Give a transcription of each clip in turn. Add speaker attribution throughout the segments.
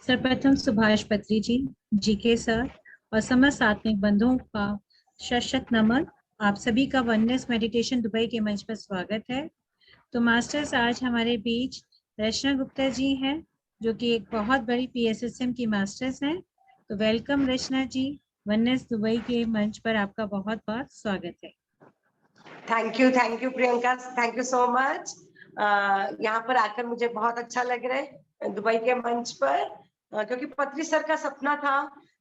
Speaker 1: सर्वप्रथम सुभाष पत्री जी के सर और समस्त आत्मिक बंधुओं का शत नमन। आप सभी का वननेस मेडिटेशन दुबई के मंच पर स्वागत है। तो मास्टर्स, आज हमारे बीच रचना गुप्ता जी हैं, जो कि एक बहुत बड़ी पीएसएसएम की मास्टर्स हैं। तो वेलकम रचना जी, वननेस दुबई के मंच पर आपका बहुत बहुत स्वागत है।
Speaker 2: Thank you Priyanka, thank you so much. यहाँ पर आकर मुझे बहुत अच्छा लग रहा है दुबई के मंच पर, क्योंकि पत्री सर का सपना था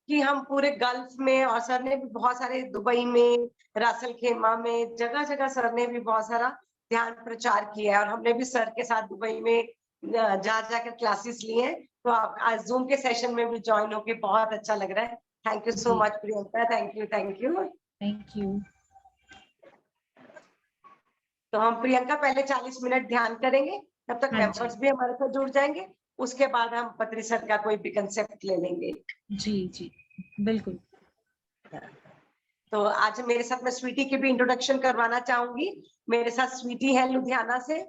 Speaker 2: कि हम पूरे गल्फ में, और सर ने भी बहुत सारे दुबई में, रासल खेमा में, जगह जगह सर ने भी बहुत सारा ध्यान प्रचार किया है, और हमने भी सर के साथ दुबई में जा जाकर क्लासेस लिए हैं। तो आप आज जूम के सेशन में भी ज्वाइन होके बहुत अच्छा लग रहा है। Thank you so much Priyanka, thank you
Speaker 1: thank you.
Speaker 2: तो हम प्रियंका पहले 40 मिनट ध्यान करेंगे, तब तक मेंबर्स भी हमारे साथ जुड़ जाएंगे। उसके बाद हम पत्री सर का कोई भी कंसेप्ट ले लेंगे।
Speaker 1: जी बिल्कुल।
Speaker 2: तो आज मेरे साथ मैं स्वीटी की भी इंट्रोडक्शन करवाना चाहूंगी। मेरे साथ स्वीटी है लुधियाना से।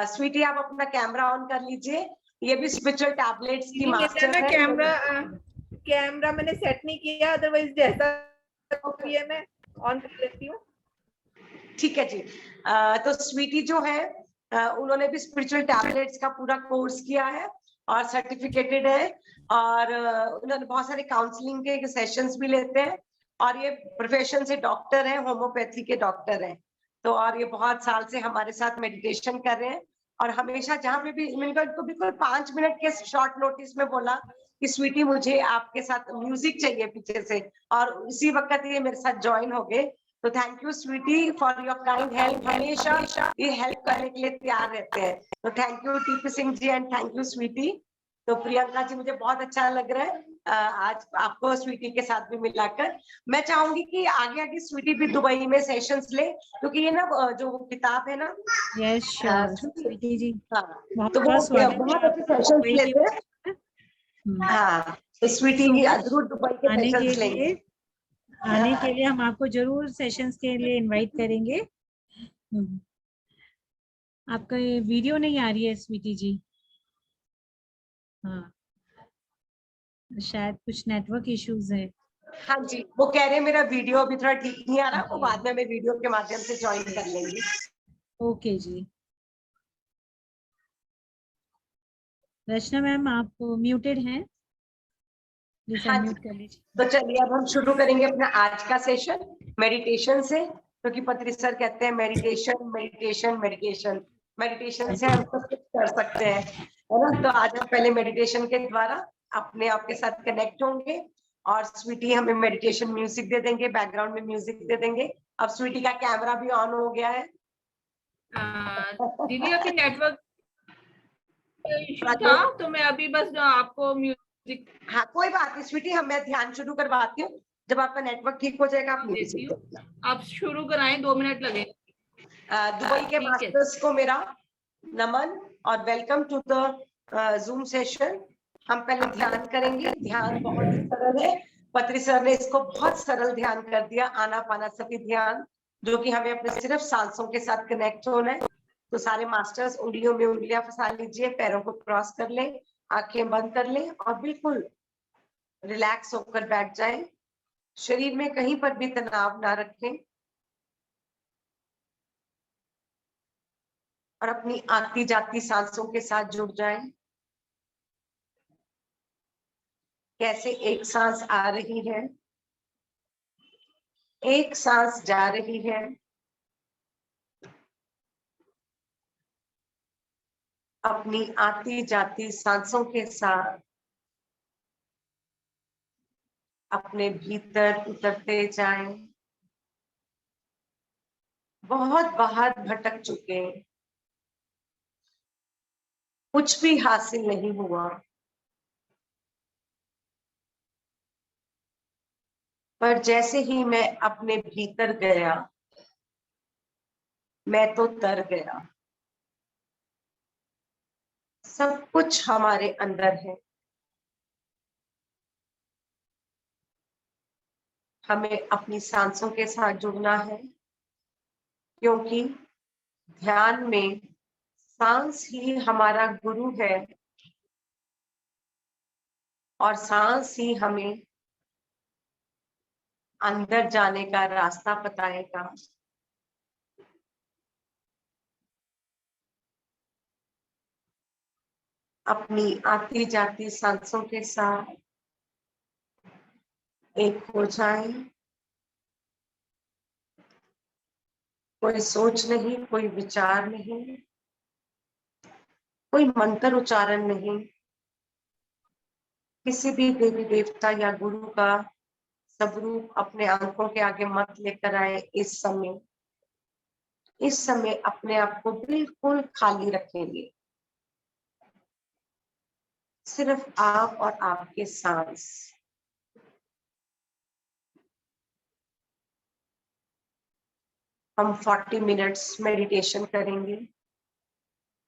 Speaker 2: स्वीटी, आप अपना कैमरा ऑन कर लीजिए। ये भी स्पिरिचुअल टैबलेट्स की मास्टर है।
Speaker 3: कैमरा मैंने सेट नहीं किया, अदरवाइज जैसा भी है मैं ऑन कर लेती हूँ।
Speaker 2: ठीक है जी। तो स्वीटी जो है, उन्होंने भी स्पिरिचुअल टैबलेट्स का पूरा कोर्स किया है और सर्टिफिकेटेड है, और उन्होंने बहुत सारे काउंसलिंग के सेशंस भी लेते हैं, और ये प्रोफेशन से डॉक्टर है, होम्योपैथी के डॉक्टर हैं। तो और ये बहुत साल से हमारे साथ मेडिटेशन कर रहे हैं, और हमेशा जहाँ पे भी इनको बिल्कुल 5 मिनट के शॉर्ट नोटिस में बोला कि स्वीटी मुझे आपके साथ म्यूजिक चाहिए पीछे से, और उसी वक्त ये मेरे साथ ज्वाइन हो गए। तो thank you sweety for your kind help. हमेशा ये हेल्प करने के लिए तैयार रहते हैं। तो thank you TP Singh ji, and thank you sweety. तो प्रियंका जी, मुझे बहुत अच्छा लग रहा है आज आपको स्वीटी के साथ भी मिलाकर। मैं चाहूंगी कि आगे आगे स्वीटी भी दुबई में सेशंस ले, क्योंकि ये ना जो किताब है ना,
Speaker 1: स्वीटी जी,
Speaker 2: हाँ, तो
Speaker 1: बहुत
Speaker 2: बहुत अच्छे सेशंस लेते हैं। हाँ, तो स्वीटी जरूर दुबई के सेशंस लेंगे।
Speaker 1: आने के लिए हम आपको जरूर सेशंस के लिए इनवाइट करेंगे। आपका ये वीडियो नहीं आ रही है स्वीटी जी। हाँ, शायद कुछ नेटवर्क इश्यूज है।
Speaker 2: हाँ जी, वो कह रहे हैं मेरा वीडियो अभी थोड़ा ठीक नहीं आ रहा, वो बाद में वीडियो के माध्यम से ज्वाइन कर लेंगे।
Speaker 1: ओके जी। रचना मैम, आप म्यूटेड हैं, प्लीज अनम्यूट कर लीजिए।
Speaker 2: तो चलिए अब हम शुरू करेंगे अपना आज का सेशन मेडिटेशन से, क्योंकि पत्री सर कहते हैं मेडिटेशन से हम सब कुछ कर सकते हैं, है ना। तो आज हम पहले मेडिटेशन के द्वारा अपने आप के साथ कनेक्ट होंगे, और स्वीटी हमें मेडिटेशन म्यूजिक दे देंगे, बैकग्राउंड में म्यूजिक दे देंगे। अब स्वीटी का कैमरा भी ऑन हो गया है।
Speaker 3: दीदी अभी नेटवर्क इशू था, तो मैं अभी बस आपको म्यूजिक,
Speaker 2: हाँ कोई बात नहीं स्वीटी, मैं ध्यान शुरू करवाती हूँ। जब आपका नेटवर्क ठीक हो जाएगा आप
Speaker 3: देती हूँ। आप शुरू कराएं, 2 मिनट लगेंगे।
Speaker 2: दुबई के मास्टर्स को मेरा नमन और welcome to the Zoom session. हम पहले ध्यान करेंगे। ध्यान बहुत ही सरल है, पत्री सर ने इसको बहुत सरल ध्यान कर दिया, आनापानसति ध्यान, जो कि हमें अपने सिर्फ सांसों के साथ कनेक्ट होना है। तो सारे मास्टर्स उंगलियों में उंगलियां फंसा लीजिए, पैरों को क्रॉस कर लें, आंखें बंद कर लें, और बिल्कुल रिलैक्स होकर बैठ जाएं। शरीर में कहीं पर भी तनाव ना रखें, और अपनी आती जाती सांसों के साथ जुड़ जाएं। कैसे एक सांस आ रही है, एक सांस जा रही है, अपनी आती जाती सांसों के साथ अपने भीतर उतरते जाएं। बहुत बाहर भटक चुके, कुछ भी हासिल नहीं हुआ, पर जैसे ही मैं अपने भीतर गया, मैं तो तर गया। सब कुछ हमारे अंदर है, हमें अपनी सांसों के साथ जुड़ना है, क्योंकि ध्यान में सांस ही हमारा गुरु है। और सांस ही हमें अंदर जाने का रास्ता बताएगा। अपनी आती जाती सांसों के साथ एक हो जाए। कोई सोच नहीं, कोई विचार नहीं, कोई मंत्र उच्चारण नहीं, किसी भी देवी देवता या गुरु का स्वरूप अपने आंखों के आगे मत लेकर आए। इस समय अपने आप को बिल्कुल खाली रखेंगे। सिर्फ आप और आपके सांस। हम 40 मिनट्स मेडिटेशन करेंगे।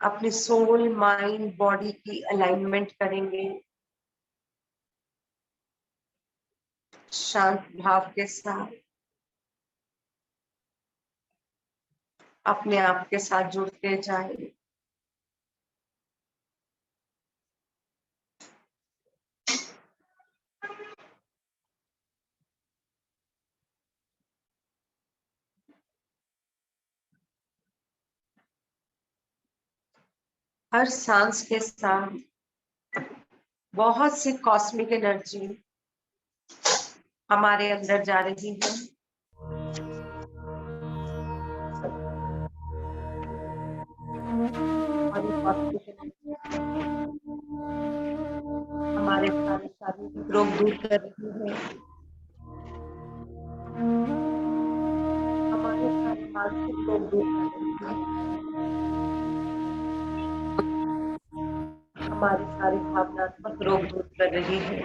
Speaker 2: अपनी सोल, माइंड, बॉडी की अलाइनमेंट करेंगे शांत भाव के साथ। अपने आप के साथ जुड़ते जाए। हर सांस के साथ बहुत सी कॉस्मिक एनर्जी हमारे अंदर जा रही है। और ये cosmic energy हमारे सारे शारीरिक रोग दूर कर रही है। हमारे सारे मानसिक रोग दूर कर रही है। हमारे सारे भावनात्मक रोग दूर कर रही है।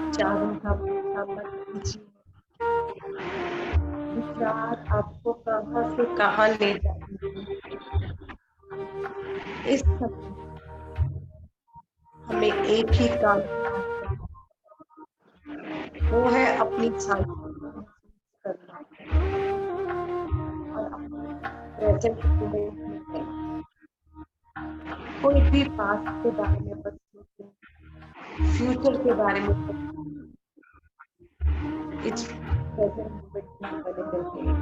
Speaker 2: विचारों का पीछा मत कीजिए। विचार आपको कहां से कहां ले जाएंगे। इस समय हमें एक ही काम करना है, वो है अपनी शांति करना और अपने प्रेजेंट मोमेंट में रहना। कोई भी पास्ट के बारे में मत सोचें, फ्यूचर के बारे में मत सोचें। इस प्रेजेंट मोमेंट में बने रहिए।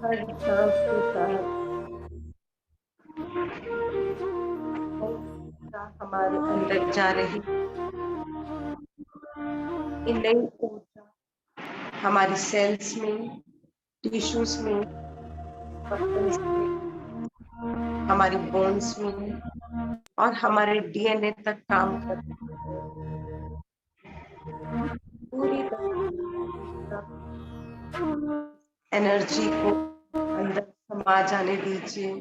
Speaker 2: हर सांस के साथ हमारे अंदर जा रही ये नई ऊर्जा हमारी सेल्स में, टिश्यूज में, मसल्स में, हमारी बोन्स में और हमारे डीएनए तक काम करती है। पूरी तरह एनर्जी को अंदर समा जाने दीजिए।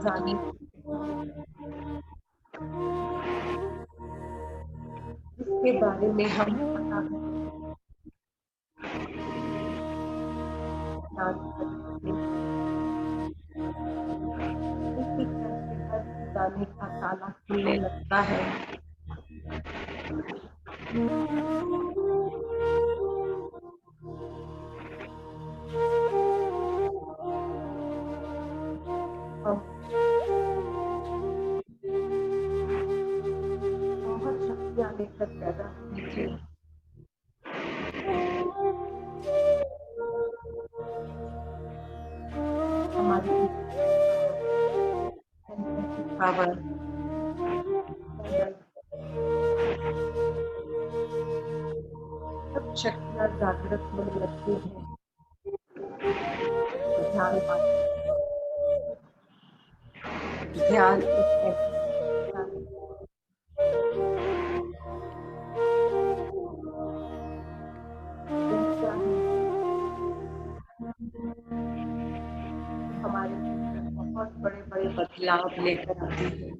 Speaker 2: जाने इसके बारे में हम पता जाने का ताला खुलने लगता है। बहुत शक्तियाँ लेकर पैदा हुई थी। पावर। सब शक्तियाँ जागृत होने लगती हैं। ध्यान ध्यान हमारे जीवन में बहुत बड़े-बड़े बदलाव लेकर आती है।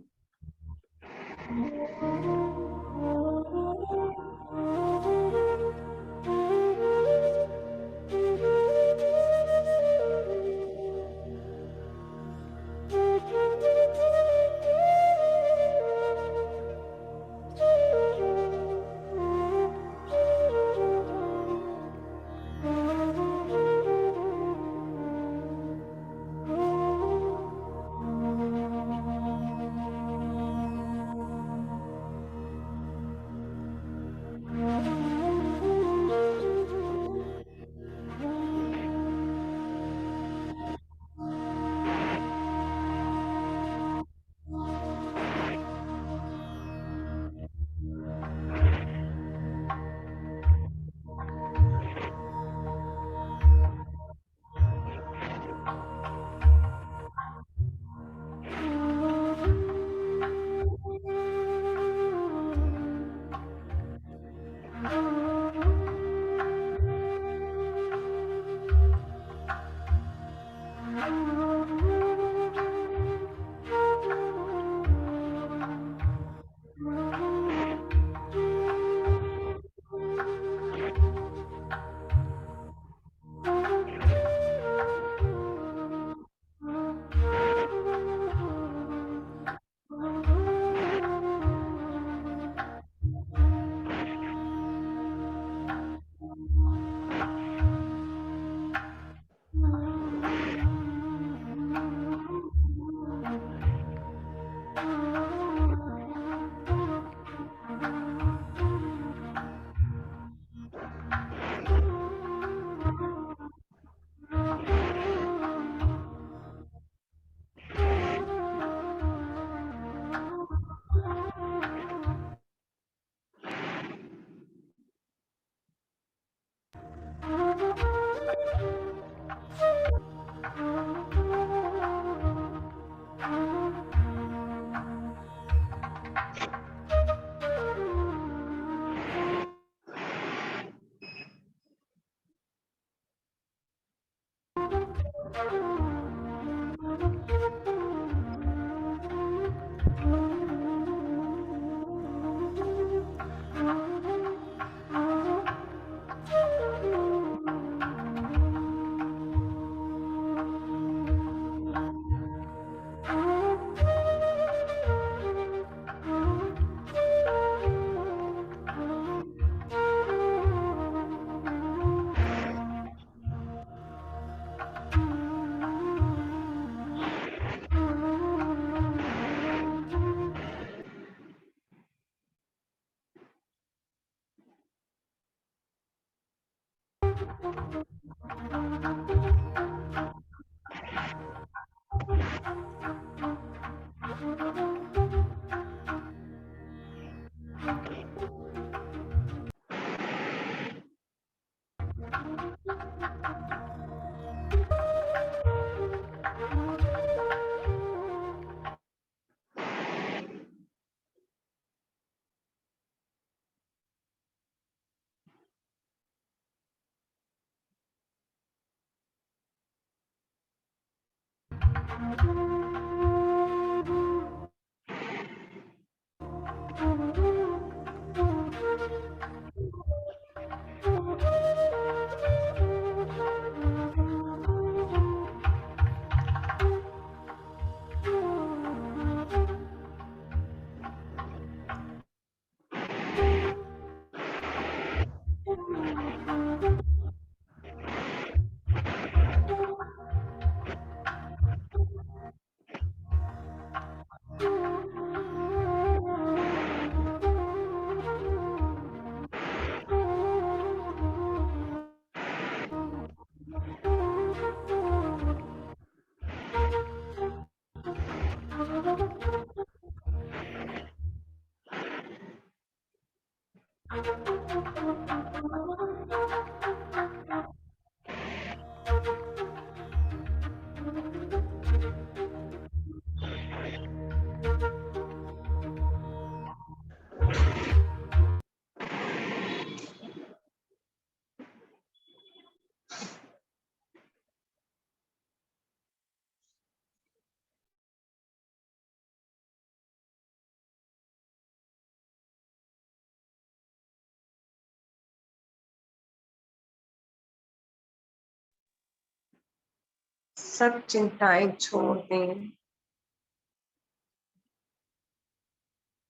Speaker 2: सब चिंताएं छोड़ दें।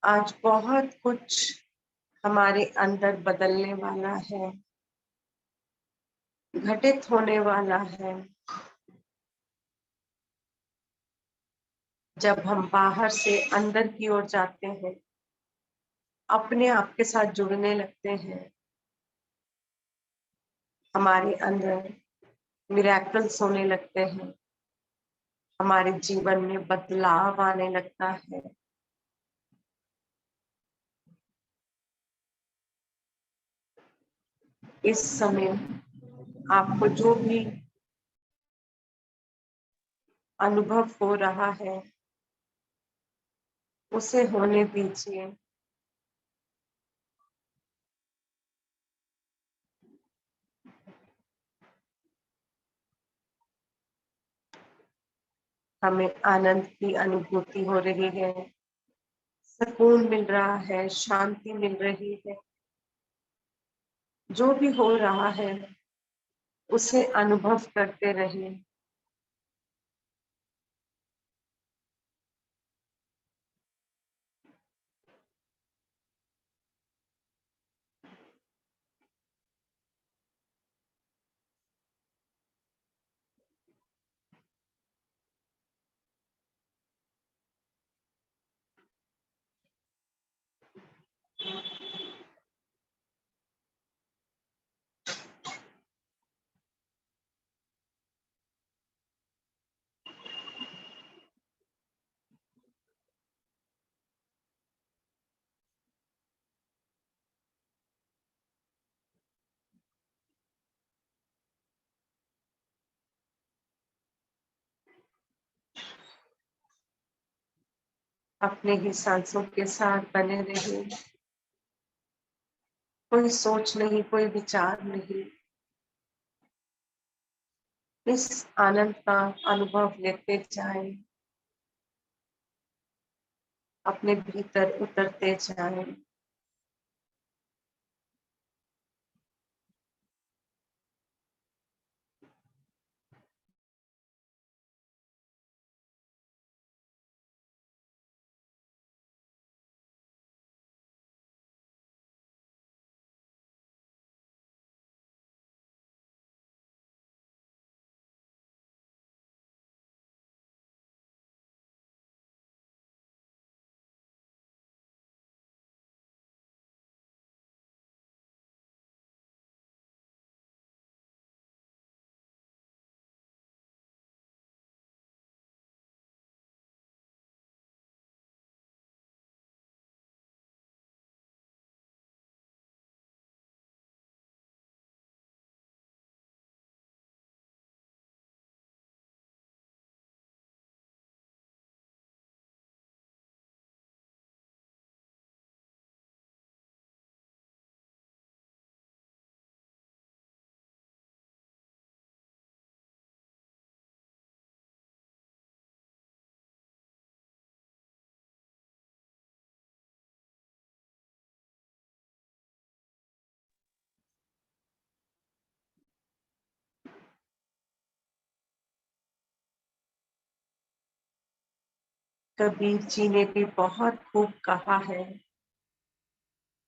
Speaker 2: आज बहुत कुछ हमारे अंदर बदलने वाला है, घटित होने वाला है। जब हम बाहर से अंदर की ओर जाते हैं, अपने आप के साथ जुड़ने लगते हैं, हमारे अंदर मिरेकल्स होने लगते हैं, हमारे जीवन में बदलाव आने लगता है। इस समय आपको जो भी अनुभव हो रहा है उसे होने दीजिए। हमें आनंद की अनुभूति हो रही है, सुकून मिल रहा है, शांति मिल रही है। जो भी हो रहा है उसे अनुभव करते रहिए। अपने ही सांसों के साथ बने रहिए। कोई सोच नहीं, कोई विचार नहीं, इस आनंद का अनुभव लेते जाएं, अपने भीतर उतरते जाएं। कबीर जी ने भी बहुत खूब कहा है,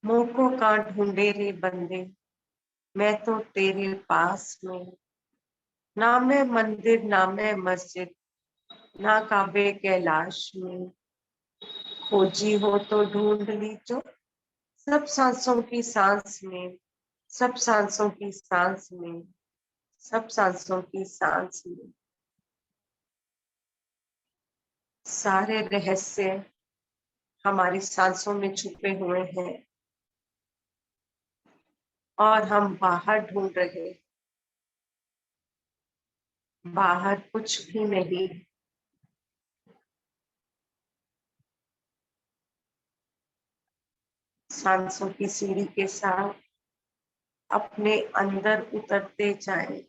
Speaker 2: मोह को कहाँ ढूंढे रे बंदे, मैं तो तेरे पास में। ना मैं मंदिर, ना मैं मस्जिद, ना काबे कैलाश में, खोजी हो तो ढूंढ लीजो सब सांसों की सांस में, सब सांसों की सांस में, सब सांसों की सांस में। सारे रहस्य हमारी सांसों में छुपे हुए हैं। और हम बाहर ढूंढ रहे, बाहर कुछ भी नहीं। सांसों की सीढ़ी के साथ अपने अंदर उतरते जाएं।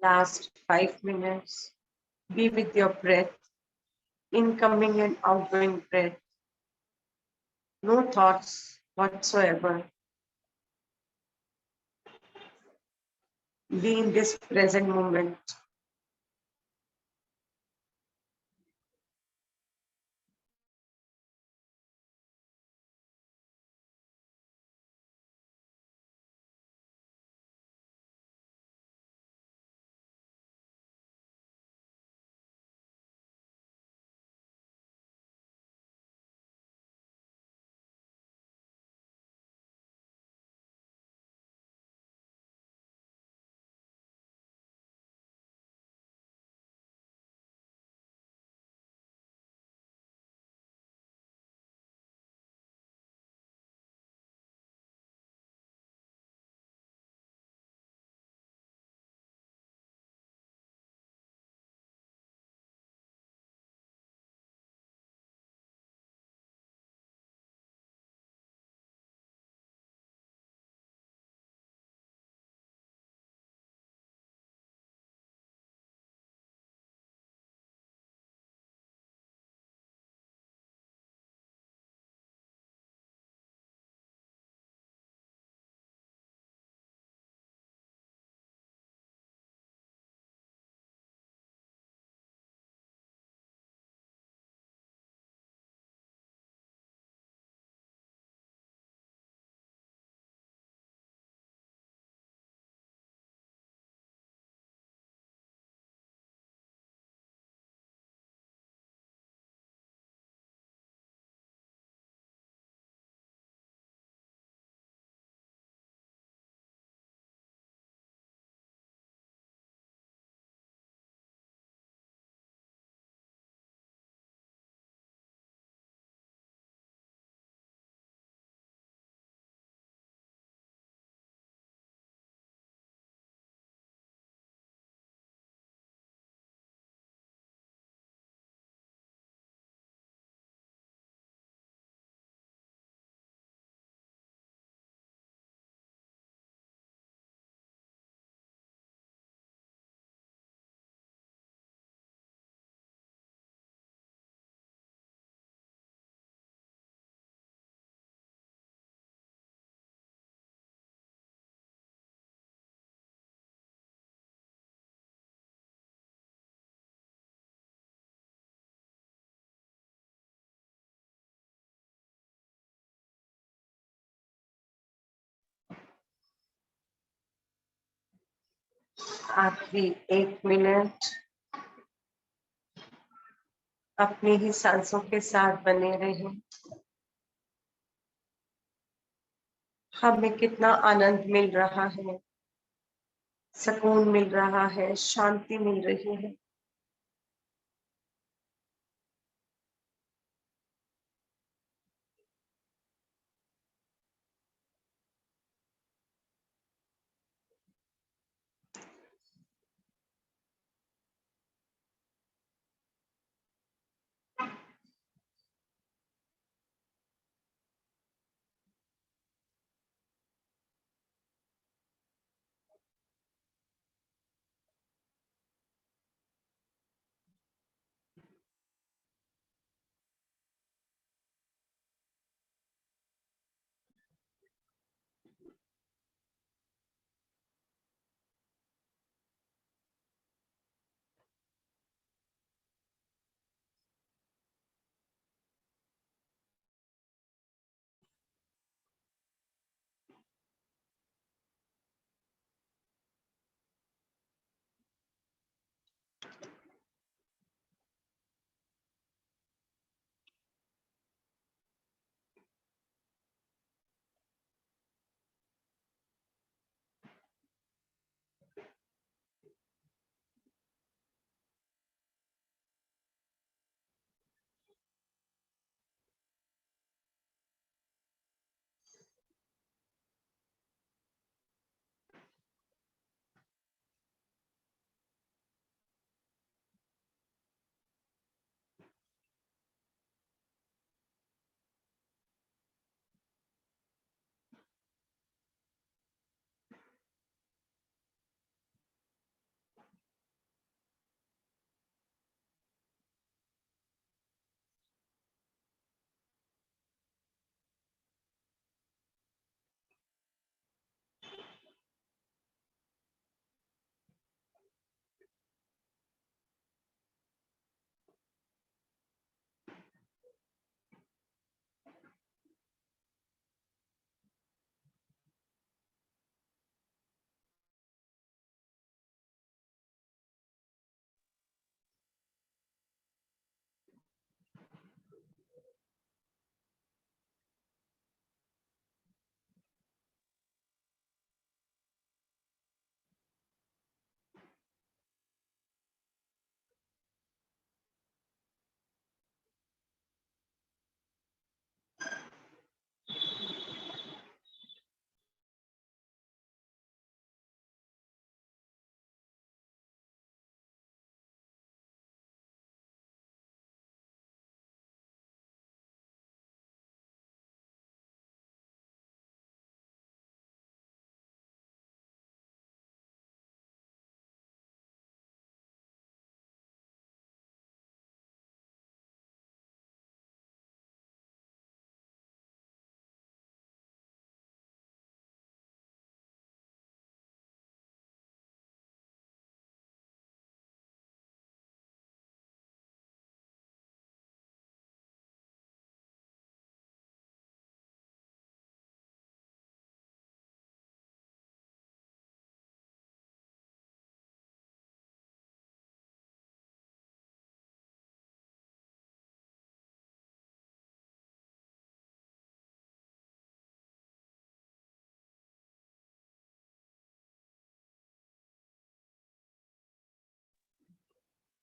Speaker 2: Last 5 minutes. Be with your breath, incoming and outgoing breath. No thoughts whatsoever. Be in this present moment. आखिरी 1 मिनट अपनी ही सांसों के साथ बने रहें। हमें कितना आनंद मिल रहा है, सुकून मिल रहा है, शांति मिल रही है।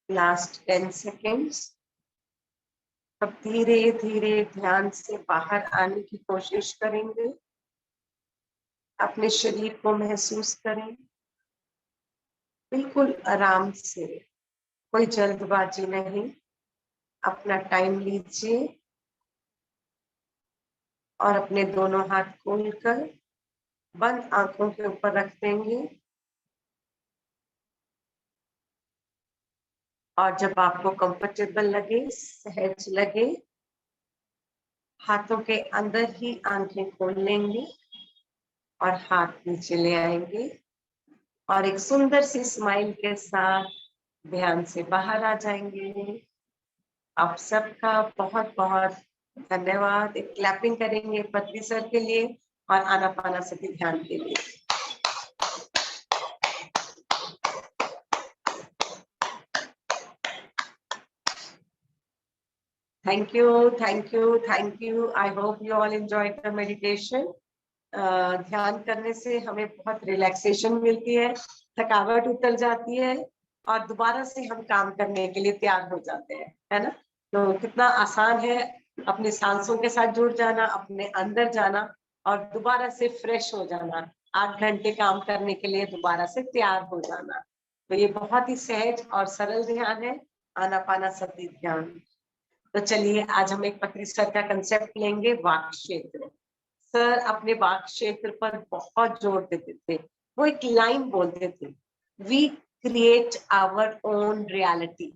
Speaker 2: Last 10 seconds. अब धीरे धीरे ध्यान से बाहर आने की कोशिश करेंगे। अपने शरीर को महसूस करें, बिल्कुल आराम से, कोई जल्दबाजी नहीं। अपना टाइम लीजिए और अपने दोनों हाथ खोलकर बंद आंखों के ऊपर रख देंगे। और जब आपको कंफर्टेबल लगे, सहज लगे, हाथों के अंदर ही आंखें खोल लेंगे और हाथ नीचे ले आएंगे और एक सुंदर सी स्माइल के साथ ध्यान से बाहर आ जाएंगे। आप सबका बहुत बहुत धन्यवाद। एक क्लैपिंग करेंगे पत्नी सर के लिए और आनापानासति ध्यान के लिए। Thank you, thank you, thank you. I hope you all enjoyed the meditation. ध्यान करने से हमें बहुत रिलैक्सेशन मिलती है, थकावट उतर जाती है और दोबारा से हम काम करने के लिए तैयार हो जाते हैं, है ना? तो कितना आसान है अपने सांसों के साथ जुड़ जाना, अपने अंदर जाना और दोबारा से फ्रेश हो जाना, 8 घंटे काम करने के लिए दोबारा से तैयार हो जाना। तो ये बहुत ही सहज और सरल ध्यान है, आनापानसति ध्यान। तो चलिए आज हम एक पत्री सर का कंसेप्ट लेंगे, वाक क्षेत्र। सर अपने वाक क्षेत्र पर बहुत जोर देते थे। वो एक लाइन बोलते थे, we create our own reality,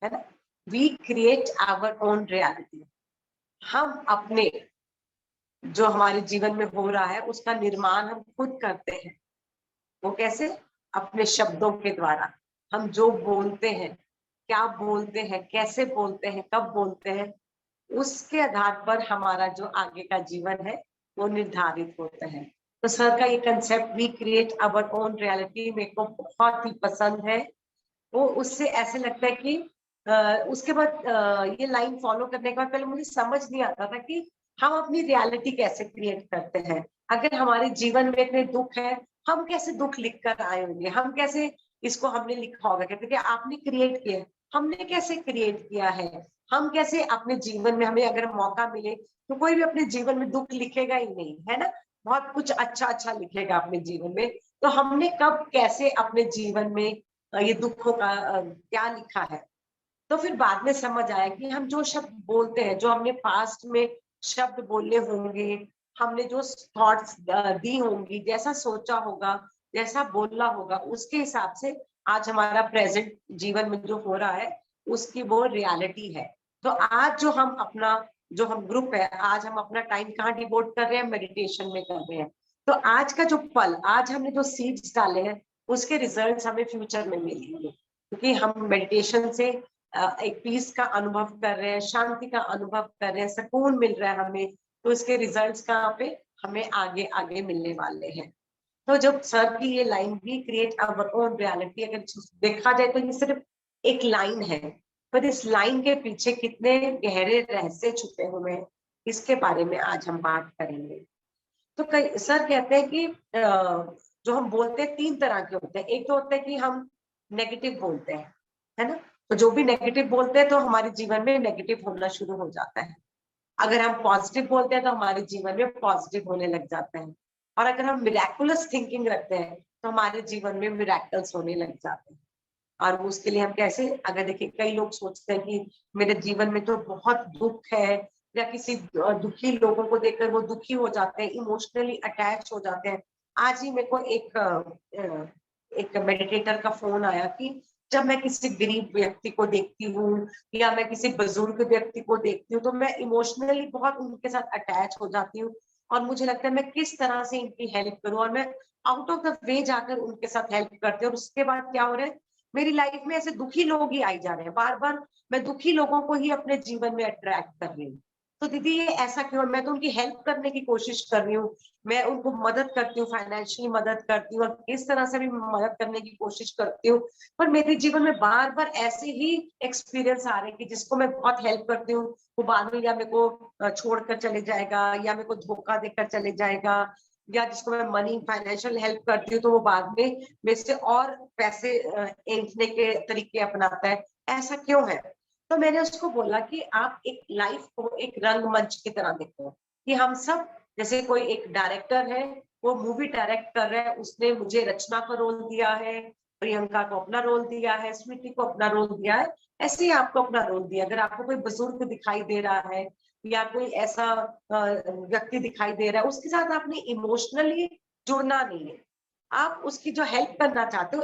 Speaker 2: है ना? We create our own reality. हम अपने जो हमारे जीवन में हो रहा है उसका निर्माण हम खुद करते हैं। वो कैसे? अपने शब्दों के द्वारा। हम जो बोलते हैं, क्या बोलते हैं, कैसे बोलते हैं, कब बोलते हैं, उसके आधार पर हमारा जो आगे का जीवन है वो निर्धारित होता है। तो सर का ये concept we create our own reality मेरे को बहुत ही पसंद है। वो उससे ऐसे लगता है कि उसके बाद ये लाइन फॉलो करने के बाद पहले मुझे समझ नहीं आता था कि हम अपनी रियलिटी कैसे क्रिएट करते हैं। अगर हमारे जीवन में इतने दुख है, हम कैसे दुख लिख कर आए होंगे, हम कैसे इसको हमने लिखा होगा, कहते कि आपने क्रिएट किया, हमने कैसे क्रिएट किया है, हम कैसे अपने जीवन में, हमें अगर मौका मिले तो कोई भी अपने जीवन में दुख लिखेगा ही नहीं, है ना? बहुत कुछ अच्छा अच्छा लिखेगा अपने जीवन में। तो हमने कब कैसे अपने जीवन में ये दुखों का क्या लिखा है। तो फिर बाद में समझ आया कि हम जो शब्द बोलते हैं, जो हमने पास्ट में शब्द बोले होंगे, हमने जो थॉट्स दी होंगी, जैसा सोचा होगा, जैसा बोलना होगा, उसके हिसाब से आज हमारा प्रेजेंट जीवन में जो हो रहा है उसकी वो रियलिटी है। तो आज जो हम अपना जो हम ग्रुप है, आज हम अपना टाइम कहाँ डिवोट कर रहे हैं? मेडिटेशन में कर रहे हैं। तो आज का जो पल, आज हमने जो सीड्स डाले हैं उसके रिजल्ट्स हमें फ्यूचर में मिलेंगे, क्योंकि हम मेडिटेशन से एक पीस का अनुभव कर रहे हैं, शांति का अनुभव कर रहे हैं, सुकून मिल रहा है हमें। तो इसके रिजल्ट्स कहाँ पे हमें आगे आगे मिलने वाले हैं। तो जब सर की ये लाइन भी क्रिएट आवर ओन रियलिटी, अगर देखा जाए तो ये सिर्फ एक लाइन है, पर इस लाइन के पीछे कितने गहरे रहस्य छुपे हुए हैं, इसके बारे में आज हम बात करेंगे। तो कई सर कहते हैं कि जो हम बोलते हैं 3 तरह के होते हैं। एक तो होता है कि हम नेगेटिव बोलते हैं, है ना? तो जो भी नेगेटिव बोलते हैं तो हमारे जीवन में नेगेटिव होना शुरू हो जाता है। अगर हम पॉजिटिव बोलते हैं तो हमारे जीवन में पॉजिटिव होने लग जाते हैं। और अगर हम मिरेकुलस थिंकिंग रखते हैं तो हमारे जीवन में मिरेकल्स होने लग जाते हैं। और उसके लिए हम कैसे, अगर देखिए कई लोग सोचते हैं कि मेरे जीवन में तो बहुत दुख है, या किसी दुखी लोगों को देखकर वो दुखी हो जाते हैं, इमोशनली अटैच हो जाते हैं। आज ही मेरे को एक मेडिटेटर का फोन आया कि जब मैं किसी गरीब व्यक्ति को देखती हूँ या मैं किसी बुजुर्ग व्यक्ति को देखती हूँ तो मैं इमोशनली बहुत उनके साथ अटैच हो जाती हूँ और मुझे लगता है मैं किस तरह से इनकी हेल्प करूँ, और मैं आउट ऑफ द वे जाकर उनके साथ हेल्प करती हूँ। और उसके बाद क्या हो रहा है, मेरी लाइफ में ऐसे दुखी लोग ही आई जा रहे हैं, बार बार मैं दुखी लोगों को ही अपने जीवन में अट्रैक्ट कर रही हूँ। तो दीदी ये ऐसा क्यों? मैं तो उनकी हेल्प करने की कोशिश कर रही हूँ, मैं उनको मदद करती हूँ, फाइनेंशियली मदद करती हूँ और किस तरह से भी मदद करने की कोशिश करती हूँ, पर मेरे जीवन में बार बार ऐसे ही एक्सपीरियंस आ रहे हैं कि जिसको मैं बहुत हेल्प करती हूँ वो बाद में या मेरे को छोड़कर चले जाएगा या मेरे को धोखा देकर चले जाएगा, या जिसको मैं मनी फाइनेंशियल हेल्प करती हूँ तो वो बाद में मेरे से और पैसे ऐंठने के तरीके अपनाता है। ऐसा क्यों है? तो मैंने उसको बोला कि आप एक लाइफ को एक रंगमंच की तरह देखो, कि हम सब, जैसे कोई एक डायरेक्टर है, वो मूवी डायरेक्ट कर रहा है, उसने मुझे रचना का रोल दिया है, प्रियंका को अपना रोल दिया है, स्वीटी को अपना रोल दिया है, ऐसे ही आपको अपना रोल दिया। अगर आपको कोई बुजुर्ग दिखाई दे रहा है या कोई ऐसा व्यक्ति दिखाई दे रहा है, उसके साथ आपने इमोशनली जुड़ना नहीं है। आप उसकी जो हेल्प करना चाहते हो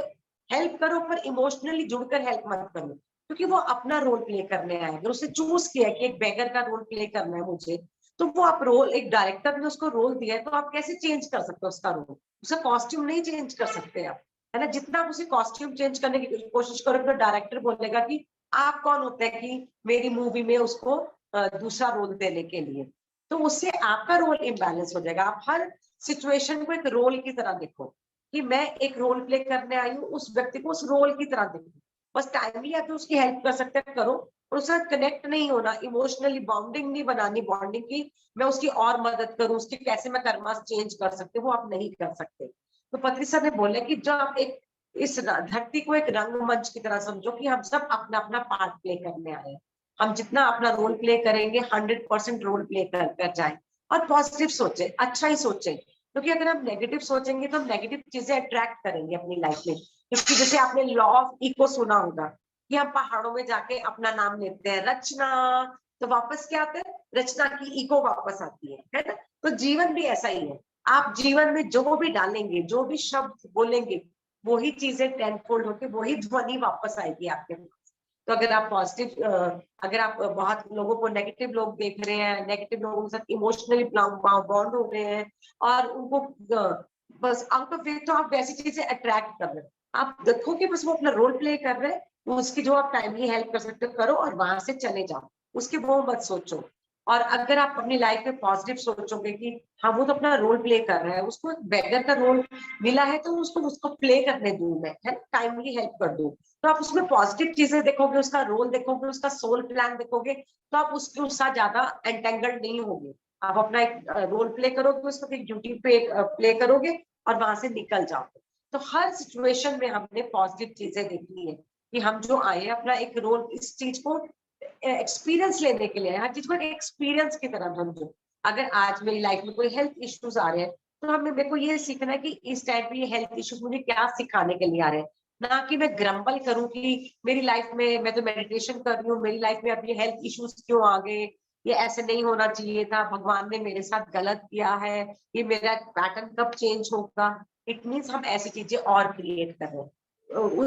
Speaker 2: हेल्प करो, पर इमोशनली जुड़कर हेल्प मत करो, क्योंकि वो अपना रोल प्ले करने आया है। अगर उसने चूज किया कि एक बेगर का रोल प्ले करना है मुझे, तो वो आप रोल, एक डायरेक्टर ने उसको रोल दिया है तो आप कैसे चेंज कर सकते हो उसका रोल? उसका कॉस्ट्यूम नहीं चेंज कर सकते आप, है ना? जितना आप उसे कॉस्ट्यूम चेंज करने की कोशिश करोगे तो डायरेक्टर बोलेगा कि आप कौन होते हैं कि मेरी मूवी में उसको दूसरा रोल देने के लिए। तो उससे आपका रोल इम्बैलेंस हो जाएगा। आप हर सिचुएशन को एक रोल की तरह देखो, कि मैं एक रोल प्ले करने आई हूँ, उस व्यक्ति को उस रोल की तरह देखो, बस टाइमली आके उसकी हेल्प कर सकते हैं, करो, और उसके साथ कनेक्ट नहीं होना, इमोशनली बॉन्डिंग नहीं बनानी, बॉन्डिंग की मैं उसकी और मदद करूं, उसकी कैसे मैं कर्मा चेंज कर सकते, वो आप नहीं कर सकते। तो पत्री सर ने बोला कि जो आप एक इस धरती को एक रंगमंच की तरह समझो कि हम सब अपना अपना पार्ट प्ले करने आए हैं। हम जितना अपना रोल प्ले करेंगे 100% रोल प्ले कर जाए, और पॉजिटिव सोचे, अच्छा ही सोचे, क्योंकि अगर हम नेगेटिव सोचेंगे तो हम नेगेटिव चीजें अट्रैक्ट करेंगे अपनी लाइफ में। क्योंकि जैसे आपने लॉ ऑफ इको सुना होगा कि हम पहाड़ों में जाके अपना नाम लेते हैं रचना, तो वापस क्या आता है, रचना की इको वापस आती है ना। तो जीवन भी ऐसा ही है, आप जीवन में जो भी डालेंगे, जो भी शब्द बोलेंगे, वही चीजें टेनफोल्ड होके वही ध्वनि वापस आएगी आपके पास। तो अगर आप पॉजिटिव, अगर आप बहुत लोगों को नेगेटिव लोग देख रहे हैं, नेगेटिव लोगों के साथ इमोशनली बॉन्ड हो गए हैं और उनको बस आउट ऑफ वे, तो आप वैसी चीजें अट्रैक्ट कर रहे हैं। आप देखो कि बस वो अपना रोल प्ले कर रहे हैं, उसकी जो आप टाइमली हेल्प कर सकते हो करो और वहां से चले जाओ, उसके वो मत सोचो। और अगर आप अपनी लाइफ में पॉजिटिव सोचोगे कि हाँ वो तो अपना रोल प्ले कर रहा है, उसको बेगर का रोल मिला है तो उसको प्ले करने दूं मैं, है ना, टाइमली हेल्प कर दूं। तो आप उसमें पॉजिटिव चीजें देखोगे, उसका रोल देखोगे, उसका सोल प्लान देखोगे, तो आप उसके साथ ज्यादा एंटेंगल्ड नहीं होगे। आप अपना एक रोल प्ले करोगे, उसको एक ड्यूटी पे प्ले करोगे और वहां से निकल जाओगे। तो हर सिचुएशन में हमने पॉजिटिव चीजें देखनी है कि हम जो आए हैं अपना एक रोल, इस चीज को एक्सपीरियंस लेने के लिए, हर चीज को एक एक्सपीरियंस की तरह समझो। अगर आज मेरी लाइफ में कोई हेल्थ इश्यूज आ रहे हैं, तो हमें मेरे को ये सीखना है कि इस टाइम पे ये हेल्थ इश्यूज मुझे क्या सिखाने के लिए आ रहे हैं, ना कि मैं ग्रम्बल करूं कि मेरी लाइफ में, मैं तो मेडिटेशन कर रही हूँ, मेरी लाइफ में अब ये हेल्थ इश्यूज क्यों आ गए, ये ऐसे नहीं होना चाहिए था, भगवान ने मेरे साथ गलत किया है, ये मेरा पैटर्न कब चेंज होगा। इट मीन्स हम ऐसी चीजें और क्रिएट कर रहे हैं।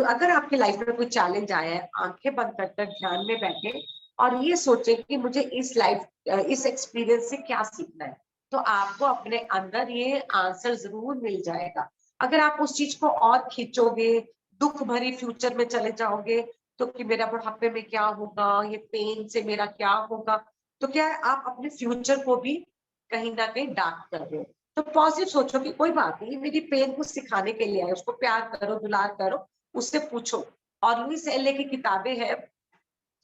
Speaker 2: अगर आपकी लाइफ में कोई चैलेंज आया है, आंखें बंद कर ध्यान में बैठे और ये सोचे कि मुझे इस एक्सपीरियंस से क्या सीखना है, तो आपको अपने अंदर ये आंसर जरूर मिल जाएगा। अगर आप उस चीज को और खींचोगे, दुख भरी फ्यूचर में चले जाओगे, तो कि मेरा बुढ़ापे में क्या होगा, ये पेन से मेरा क्या होगा, तो क्या है, आप अपने फ्यूचर को भी कहीं ना कहीं डार्क कर रहे हो। तो पॉजिटिव सोचो कि कोई बात नहीं, मेरी पेन कुछ सिखाने के लिए है, उसको प्यार करो, दुलार करो, उससे पूछो। और लुइस एले की किताबें हैं,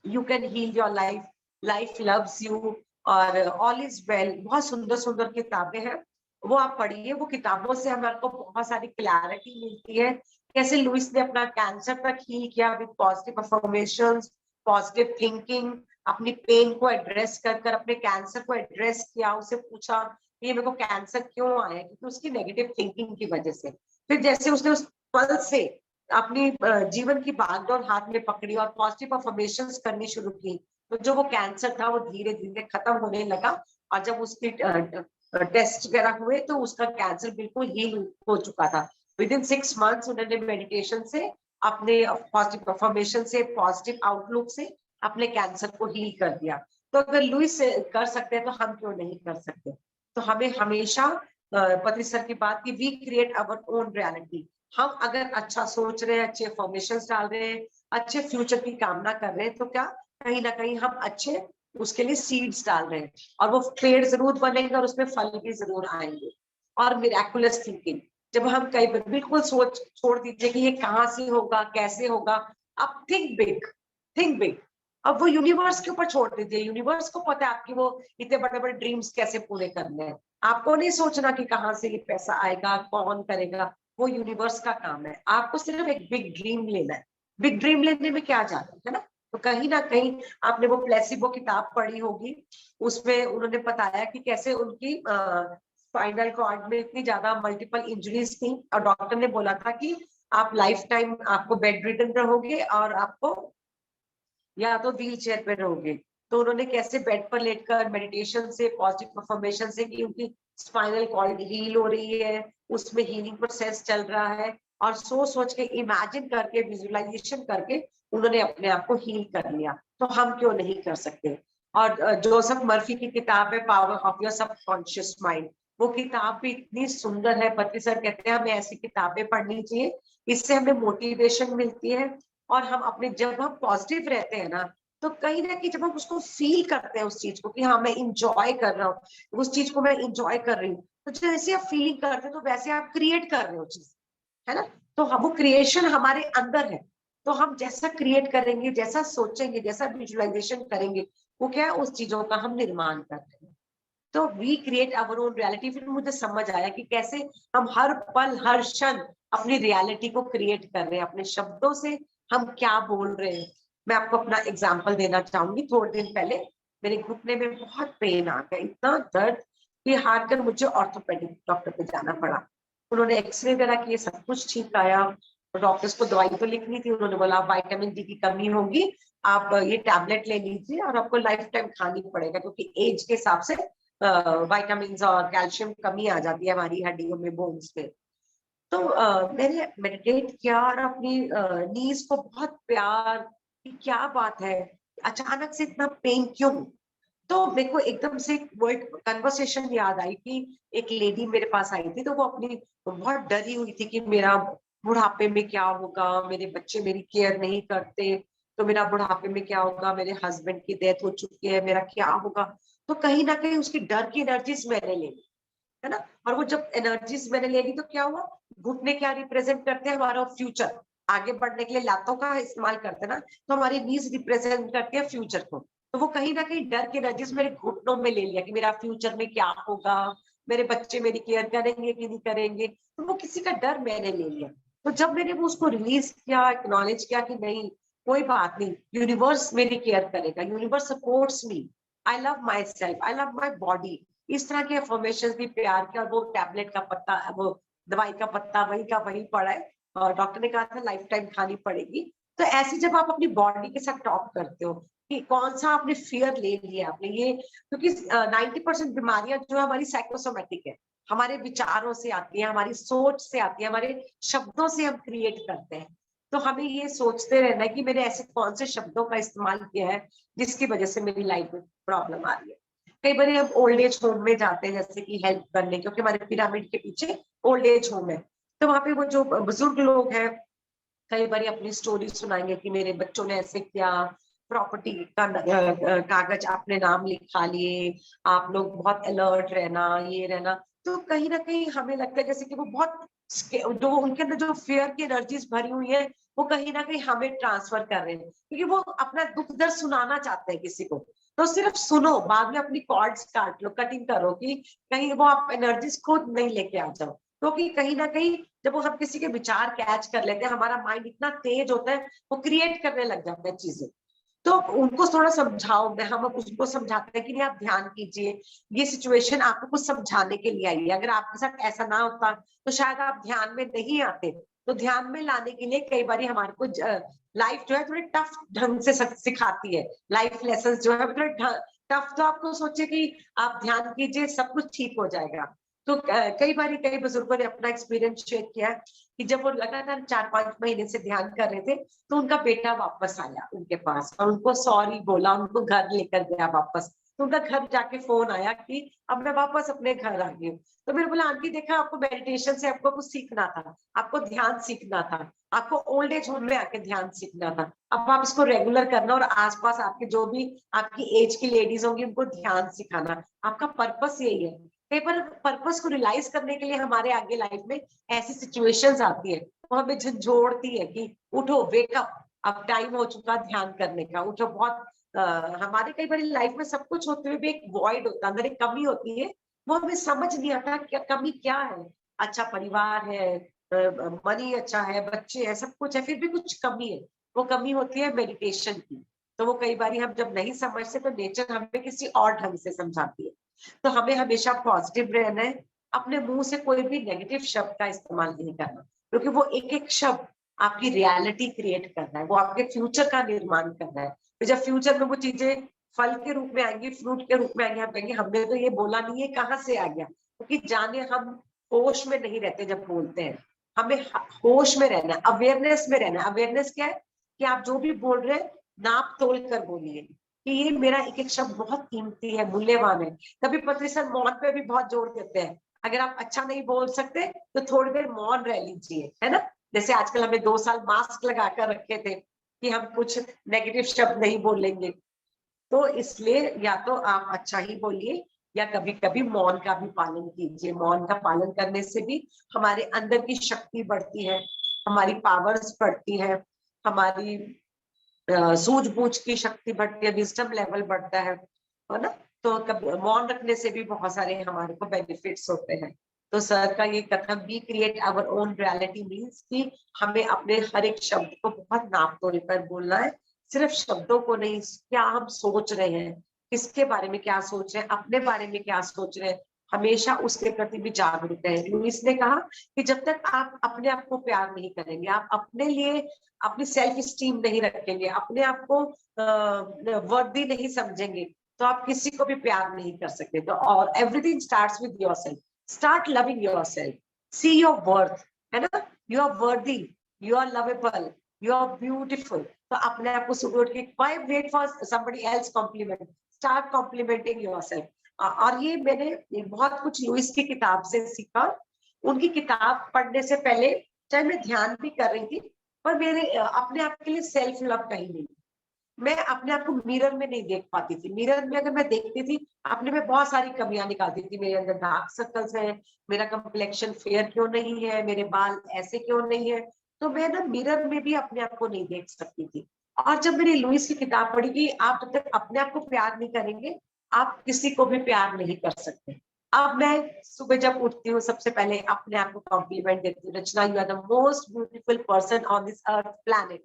Speaker 2: you can heal your life, life loves you, और ऑल इज वेल, बहुत सुंदर सुंदर किताबें हैं, वो आप पढ़िए। वो किताबों से हमारे को बहुत सारी क्लैरिटी मिलती है, कैसे लुइस ने अपना कैंसर तक हील किया with positive affirmations, positive thinking, अपनी पेन को एड्रेस कर कर अपने कैंसर को एड्रेस किया, उसे पूछा ये मेरे को कैंसर क्यों आया, क्योंकि उसकी नेगेटिव थिंकिंग की वजह से। फिर जैसे उसने उस पल से अपनी जीवन की भागदौड़ हाथ में पकड़ी और पॉजिटिव अफर्मेशंस करनी शुरू की, तो जो वो कैंसर था वो धीरे धीरे खत्म होने लगा। और जब उसकी टेस्ट वगैरह हुए तो उसका कैंसर बिल्कुल हील हो चुका था। विद इन 6 मंथ्स उन्होंने मेडिटेशन से, अपने पॉजिटिव अफर्मेशन से, पॉजिटिव आउटलुक से अपने कैंसर को हील कर दिया। तो अगर लुइस कर सकते हैं तो हम क्यों नहीं कर सकते। तो हमें हमेशा पत्री सर की बात की, we create our own reality. हम अगर अच्छा सोच रहे हैं, अच्छे फॉर्मेशन डाल रहे हैं, अच्छे फ्यूचर की कामना कर रहे हैं, तो क्या कहीं ना कहीं हम अच्छे उसके लिए सीड्स डाल रहे हैं, और वो पेड़ जरूर बनेगा और उसमें फल भी जरूर आएंगे। और मिरेकुलस थिंकिंग, जब हम कई बार बिल्कुल सोच छोड़ दीजिए कि ये कहाँ से होगा, कैसे होगा, अब थिंक बिग, थिंक बिग। अब वो यूनिवर्स के ऊपर छोड़ दीजिए, यूनिवर्स को पता है आपकी वो इतने बड़े बड़े ड्रीम्स कैसे पूरे करने हैं। आपको नहीं सोचना कि कहाँ से ये पैसा आएगा, कौन करेगा, वो यूनिवर्स का काम है। आपको सिर्फ एक बिग ड्रीम लेना है। बिग ड्रीम लेने में क्या जाता है ना। तो कहीं ना कहीं आपने वो प्लेसिबो किताब पढ़ी होगी, उसमें उन्होंने बताया कि कैसे उनकी स्पाइनल कॉर्ड में इतनी ज्यादा मल्टीपल इंजरीज थी, और डॉक्टर ने बोला था कि आप लाइफ टाइम आपको बेड रिडन रहोगे और आपको या तो व्हील चेयर पे रहोगे। तो उन्होंने कैसे बेड पर लेटकर मेडिटेशन से, पॉजिटिव अफर्मेशन से कि उनकी स्पाइनल कॉर्ड हील हो रही है, उसमें हीलिंग प्रोसेस चल रहा है, और सोच सोच के, इमेजिन करके, विजुअलाइजेशन करके उन्होंने अपने आप को हील कर लिया। तो हम क्यों नहीं कर सकते। और जोसेफ मर्फी की किताब है power of your subconscious mind, वो किताब भी इतनी सुंदर है। पत्री सर कहते हैं हमें ऐसी किताबें पढ़नी चाहिए, इससे हमें मोटिवेशन मिलती है। और हम अपने, जब हम पॉजिटिव रहते हैं ना, तो कहीं ना कहीं जब हम उसको फील करते हैं उस चीज को कि हाँ मैं इंजॉय कर रहा हूँ, उस चीज को मैं इंजॉय कर रही हूँ, तो जैसे आप फीलिंग करते हैं तो वैसे आप क्रिएट कर रहे हो चीज, है ना। तो हम वो क्रिएशन हमारे अंदर है, तो हम जैसा क्रिएट करेंगे, जैसा सोचेंगे, जैसा विजुअलाइजेशन करेंगे, वो क्या है, उस चीजों का हम निर्माण करते हैं। तो we create our own reality. फिर मुझे समझ आया कि कैसे हम हर पल हर क्षण अपनी रियलिटी को क्रिएट कर रहे हैं, अपने शब्दों से हम क्या बोल रहे हैं। मैं आपको अपना एग्जांपल देना चाहूंगी। थोड़े दिन पहले मेरे घुटने में बहुत पेन आ गया, इतना दर्द कि हार कर मुझे ऑर्थोपेडिक डॉक्टर पे जाना पड़ा। उन्होंने एक्सरे वगैरह किए, सब कुछ ठीक आया। डॉक्टर्स को दवाई तो लिखनी थी, उन्होंने बोला विटामिन डी की कमी होगी, आप ये टैबलेट ले लीजिए और आपको लाइफ टाइम खानी पड़ेगा, क्योंकि एज के हिसाब से विटामिन और कैल्शियम कमी आ जाती है हमारी हड्डियों में, बोन्स में। तो मैंने मेडिटेट किया और अपनी नीज को बहुत प्यार कि क्या बात है, अचानक से इतना पेन क्यों। तो मेरे को एकदम से वो एक कन्वर्सेशन याद आई कि एक लेडी मेरे पास आई थी, तो वो अपनी बहुत डरी हुई थी कि मेरा बुढ़ापे में क्या होगा, मेरे बच्चे मेरी केयर नहीं करते, तो मेरा बुढ़ापे में क्या होगा, मेरे हस्बैंड की डेथ हो चुकी है, मेरा क्या होगा। तो कहीं ना कहीं उसकी डर की एनर्जीज मैंने ले ली, है ना। और वो जब एनर्जीज मैंने ले ली तो क्या हुआ, घुटने क्या रिप्रेजेंट करते हैं, हमारा फ्यूचर। आगे बढ़ने के लिए लातों का इस्तेमाल करते हैं ना, तो हमारी नीज रिप्रेजेंट करती है फ्यूचर को। तो वो कहीं ना कहीं डर के एनर्जीज मेरे घुटनों में ले लिया कि मेरा फ्यूचर में क्या होगा, मेरे बच्चे मेरी केयर करेंगे कि नहीं करेंगे। तो वो किसी का डर मैंने ले लिया। तो जब मैंने वो उसको रिलीज किया, एक्नॉलेज किया कि नहीं कोई बात नहीं, यूनिवर्स मेरी केयर करेगा, universe supports me, I love my self, I love my body, इस तरह के अफर्मेशन भी प्यार के। और वो टैबलेट का पत्ता, वो दवाई का पत्ता वही का वही पड़ा है, और डॉक्टर ने कहा था लाइफ टाइम खानी पड़ेगी। तो ऐसे जब आप अपनी बॉडी के साथ टॉक करते हो कि कौन सा आपने फियर ले लिया आपने ये, क्योंकि 90% बीमारियां जो है हमारी साइकोसोमेटिक है, हमारे विचारों से आती है, हमारी सोच से आती है, हमारे शब्दों से हम क्रिएट करते हैं। तो हमें ये सोचते रहना है कि मैंने ऐसे कौन से शब्दों का इस्तेमाल किया है जिसकी वजह से मेरी लाइफ में प्रॉब्लम आ रही है। कई बार हम ओल्ड एज होम में जाते हैं जैसे कि हेल्प करने, क्योंकि हमारे पिरामिड के पीछे ओल्ड एज होम है। तो वहां पे वो जो बुजुर्ग लोग हैं कई बार अपनी स्टोरी सुनाएंगे कि मेरे बच्चों ने ऐसे किया, प्रॉपर्टी का कागज अपने नाम लिखा लिए, आप लोग बहुत अलर्ट रहना, ये रहना। तो कहीं ना कहीं हमें लगता है जैसे कि वो बहुत जो उनके अंदर जो फियर की एनर्जीज भरी हुई है, वो कहीं ना कहीं हमें ट्रांसफर कर रहे हैं, क्योंकि वो अपना दुख दर्द सुनाना चाहते हैं किसी को। तो सिर्फ सुनो, बाद में अपनी कॉर्ड्स काट लो, कटिंग करो, कि कहीं वो आप एनर्जीज खुद नहीं लेके आ जाओ। क्योंकि कहीं ना कहीं जब वो हम किसी के विचार कैच कर लेते हैं, हमारा माइंड इतना तेज होता है, वो क्रिएट करने लग जाता है चीजें। तो उनको थोड़ा समझाओ, हम उसको समझाते हैं कि नहीं आप ध्यान कीजिए, ये सिचुएशन आपको कुछ समझाने के लिए आई है, अगर आपके साथ ऐसा ना होता तो शायद आप ध्यान में नहीं आते। तो ध्यान में लाने के लिए कई बार हमारे को लाइफ जो है थोड़ी टफ ढंग से सिखाती है, लाइफ लेसन जो है थोड़े टफ। तो आपको सोचे कि आप ध्यान कीजिए, सब कुछ ठीक हो जाएगा। तो कई बार कई बुजुर्गों ने अपना एक्सपीरियंस शेयर किया कि जब वो लगातार 4-5 महीने से ध्यान कर रहे थे, तो उनका बेटा वापस आया उनके पास और उनको सॉरी बोला, उनको घर लेकर गया वापस। तो उनका घर जाके फोन आया कि अब मैं वापस अपने घर आ गई हूँ। तो मैंने बोला आंटी देखा, आपको मेडिटेशन से आपको कुछ सीखना था, आपको ध्यान सीखना था, आपको ओल्ड एज होम में आके ध्यान सीखना था। अब आप इसको रेगुलर करना और आसपास आपके जो भी आपकी एज की लेडीज होंगी उनको ध्यान सिखाना, आपका पर्पस यही है। कई बार पर्पस को रियलाइज करने के लिए हमारे आगे लाइफ में ऐसी सिचुएशंस आती है, वो हमें झंझोड़ती है कि उठो, वेकअप, अब टाइम हो चुका ध्यान करने का, उठो। बहुत हमारे कई बार लाइफ में सब कुछ होते हुए भी एक वॉइड होता है, अंदर एक कमी होती है, वो हमें समझ नहीं आता क्या कमी क्या है। अच्छा परिवार है, मनी अच्छा है, बच्चे है, सब कुछ है, फिर भी कुछ कमी है। वो कमी होती है मेडिटेशन की। तो वो कई बार हम जब नहीं समझते तो नेचर हमें किसी और ढंग से समझाती है। तो हमें हमेशा पॉजिटिव रहना है, अपने मुंह से कोई भी नेगेटिव शब्द का इस्तेमाल नहीं करना, क्योंकि वो एक एक शब्द आपकी रियलिटी क्रिएट करना है, वो आपके फ्यूचर का निर्माण करना है। तो जब फ्यूचर में वो चीजें फल के रूप में आएंगी, फ्रूट के रूप में आएंगे, हम कहेंगे हमने तो ये बोला नहीं है, कहाँ से आ गया। क्योंकि जाने हम होश में नहीं रहते जब बोलते हैं, हमें होश में रहना है, अवेयरनेस में रहना है। अवेयरनेस क्या है कि आप जो भी बोल रहे हैं नाप तोल कर बोलिए कि ये मेरा एक एक शब्द बहुत कीमती है, मूल्यवान है। तभी पत्री सर मौन पे भी बहुत जोर देते हैं, अगर आप अच्छा नहीं बोल सकते तो थोड़ी देर मौन रह लीजिए, है ना। जैसे आजकल हमें 2 साल मास्क लगा कर रखे थे कि हम कुछ नेगेटिव शब्द नहीं बोलेंगे। तो इसलिए या तो आप अच्छा ही बोलिए या कभी कभी मौन का भी पालन कीजिए। मौन का पालन करने से भी हमारे अंदर की शक्ति बढ़ती है, हमारी पावर्स बढ़ती है, हमारी सूझबूझ की शक्ति बढ़ती है, विजडम लेवल बढ़ता है ना। तो मौन रखने से भी बहुत सारे हमारे को बेनिफिट्स होते हैं। तो सर का ये कथन we create our own reality means कि हमें अपने हर एक शब्द को बहुत नाप तोल कर बोलना है, सिर्फ शब्दों को नहीं, क्या हम सोच रहे हैं, किसके बारे में क्या सोच रहे हैं, अपने बारे में क्या सोच रहे हैं, हमेशा उसके प्रति भी जागरूक है। लुइस ने कहा कि जब तक आप अपने आप को प्यार नहीं करेंगे, आप अपने लिए अपनी सेल्फ स्टीम नहीं रखेंगे, अपने आप को वर्दी नहीं समझेंगे, तो आप किसी को भी प्यार नहीं कर सकते। तो और everything starts with yourself, start loving yourself, see your worth, है ना, you are worthy, you are lovable, you are beautiful. तो अपने आप को सुबह उठ के why wait for somebody else compliment, start complimenting yourself. और ये मैंने बहुत कुछ लुइस की किताब से सीखा। उनकी किताब पढ़ने से पहले चाहे मैं ध्यान भी कर रही थी, पर मेरे अपने आप के लिए सेल्फ लव कहीं नहीं, मैं अपने आप को मिरर में नहीं देख पाती थी। मिरर में अगर मैं देखती थी, अपने में बहुत सारी कमियां निकालती थी, मेरे अंदर डार्क सर्कल्स है, मेरा कंप्लेक्शन फेयर क्यों नहीं है, मेरे बाल ऐसे क्यों नहीं है, तो मैं ना मिरर में भी अपने आप को नहीं देख सकती थी। और जब मैंने लुइस की किताब पढ़ी कि आप जब तक अपने आप को प्यार नहीं करेंगे, आप किसी को भी प्यार नहीं कर सकते। अब मैं सुबह जब उठती हूँ, सबसे पहले अपने आप को कॉम्प्लीमेंट देती हूँ, Rachna you are the most beautiful person on this earth planet,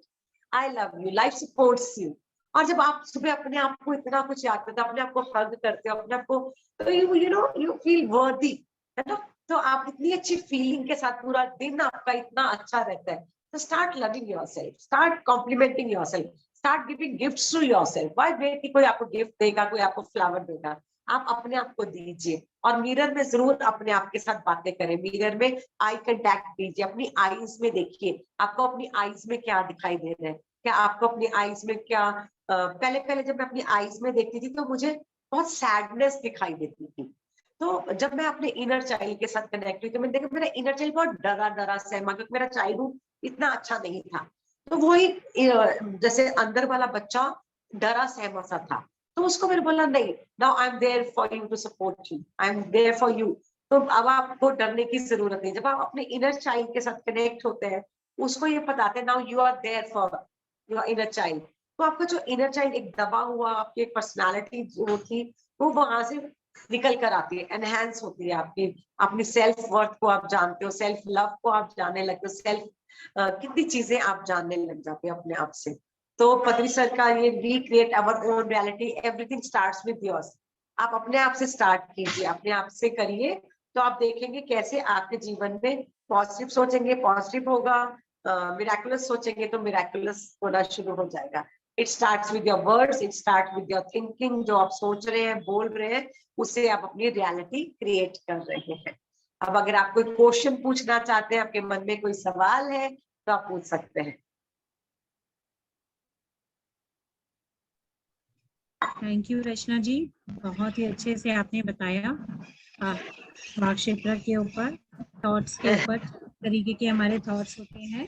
Speaker 2: I love you, life supports you. और जब आप सुबह अपने आप को इतना कुछ याद करते हो, अपने आप को हग करते हो, अपने आप को, तो यू नो यू फील वर्दी, है ना। तो आप इतनी अच्छी फीलिंग के साथ पूरा दिन आपका इतना अच्छा रहता है। तो start loving yourself, start complimenting yourself, start giving gifts to yourself. Why wait कि कोई आपको गिफ्ट देगा, कोई आपको फ्लावर देगा, आप अपने आप को दीजिए। और मिरर में जरूर अपने आप के साथ बातें करें, मिरर में आई कांटेक्ट दीजिए, अपनी आईज में देखिए, आपको अपनी आईज में क्या दिखाई दे रहा है, क्या आपको अपनी आईज में क्या पहले पहले जब मैं अपनी आईज में देखती थी तो मुझे बहुत सैडनेस दिखाई देती थी। तो जब मैं अपने इनर चाइल्ड के साथ कनेक्ट हुई तो मैंने देखा मेरा इनर चाइल्ड बहुत डरा डरा सहमा, क्योंकि मेरा चाइल्डहुड इतना अच्छा नहीं था। तो वही जैसे अंदर वाला बच्चा डरा सहमा सा था, तो उसको मैंने बोला नहीं, now I am there for you to support you, I am there for you. तो अब आपको डरने की जरूरत नहीं, जब आप अपने इनर चाइल्ड के साथ कनेक्ट होते हैं, उसको ये बताते हैं now you are there for your inner child. तो आपका जो इनर चाइल्ड एक दबा हुआ आपकी एक पर्सनालिटी जो थी, वो वहां से निकल कर आती है, एनहेंस होती है आपकी, अपनी सेल्फ वर्थ को आप जानते हो, सेल्फ लव को आप जानने लगते हो, सेल्फ कितनी चीजें आप जानने लग जाते हैं अपने आप से। तो पत्री सर का ये we create our own reality, everything starts with yours. आप अपने आप से स्टार्ट कीजिए, अपने आप से करिए, तो आप देखेंगे कैसे आपके जीवन में पॉजिटिव सोचेंगे पॉजिटिव होगा, मिराकुलस सोचेंगे तो मिराकुलस होना शुरू हो जाएगा। It starts with your words, it start with your thinking, जो आप सोच रहे हैं बोल रहे हैं, उससे आप अपनी रियलिटी क्रिएट कर रहे हैं। अब अगर आप कोई क्वेश्चन पूछना चाहते हैं, आपके मन में कोई सवाल है, तो आप पूछ सकते हैं।
Speaker 1: थैंक यू रचना जी, बहुत ही अच्छे से आपने बताया वाक क्षेत्र के ऊपर, थॉट्स के ऊपर, तरीके के हमारे थॉट्स होते हैं।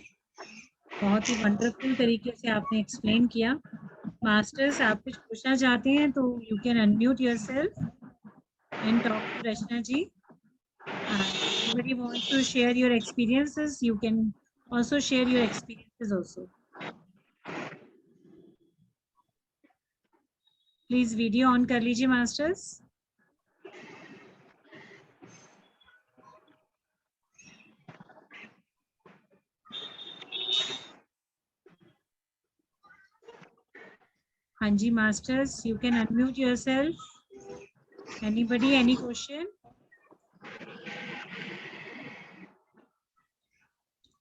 Speaker 1: बहुत ही वंडरफुल तरीके से आपने एक्सप्लेन किया। मास्टर्स, आप कुछ पूछना चाहते हैं तो you can unmute yourself and talk to Rachna ji. Anybody wants to share your experiences, you can also share your experiences also. Please video on कर लीजिए मास्टर्स। हाँ जी masters, you can unmute yourself. Anybody, any question?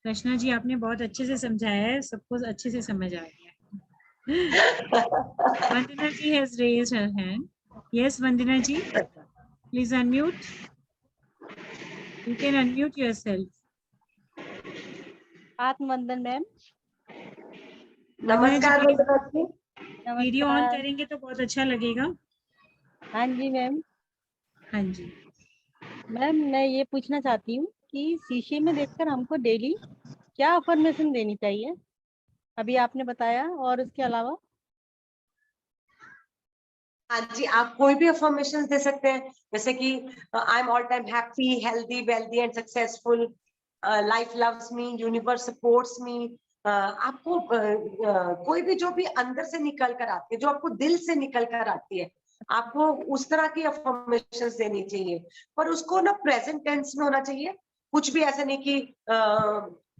Speaker 1: Rachna ji, आपने बहुत अच्छे से समझाया है, सबको अच्छे से समझ आ गया। Vandana ji has raised her hand. Yes, Vandana ji, please unmute. You can unmute yourself.
Speaker 4: आत्मवंदन मैम।
Speaker 2: नमस्कार वंदना जी।
Speaker 1: वीडियो ऑन करेंगे तो बहुत अच्छा लगेगा।
Speaker 4: हाँ जी मैम।
Speaker 1: हाँ जी
Speaker 4: मैम, मैं ये पूछना चाहती हूँ कि शीशे में देखकर हमको डेली क्या अफर्मेशन देनी चाहिए, अभी आपने बताया, और उसके अलावा?
Speaker 2: हाँ जी, आप कोई भी अफर्मेशन दे सकते हैं, जैसे कि I am all time happy, healthy, wealthy and successful, life loves me, universe supports me, आपको कोई भी जो भी अंदर से निकल कर आती है, जो आपको दिल से निकल कर आती है, आपको उस तरह की अफर्मेशंस देनी चाहिए, पर उसको ना प्रेजेंट टेंस में होना चाहिए। कुछ भी ऐसा नहीं कि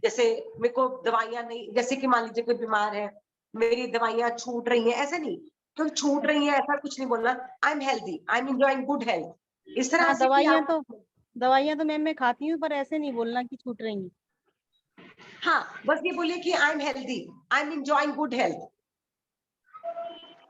Speaker 2: जैसे मेरे को दवाइयां नहीं, जैसे कि मान लीजिए कोई बीमार है, मेरी दवाइयां छूट रही हैं, ऐसा नहीं, तो छूट रही है ऐसा कुछ नहीं बोलना। I am healthy, I am enjoying good health, इस तरह
Speaker 4: हाँ,
Speaker 2: से कि आप
Speaker 4: दवाइयाँ तो मैम मैं खाती हूँ, पर ऐसे नहीं बोलना कि छूट रही हैं।
Speaker 2: हाँ, बस ये बोलिए कि I am healthy, I am enjoying good health,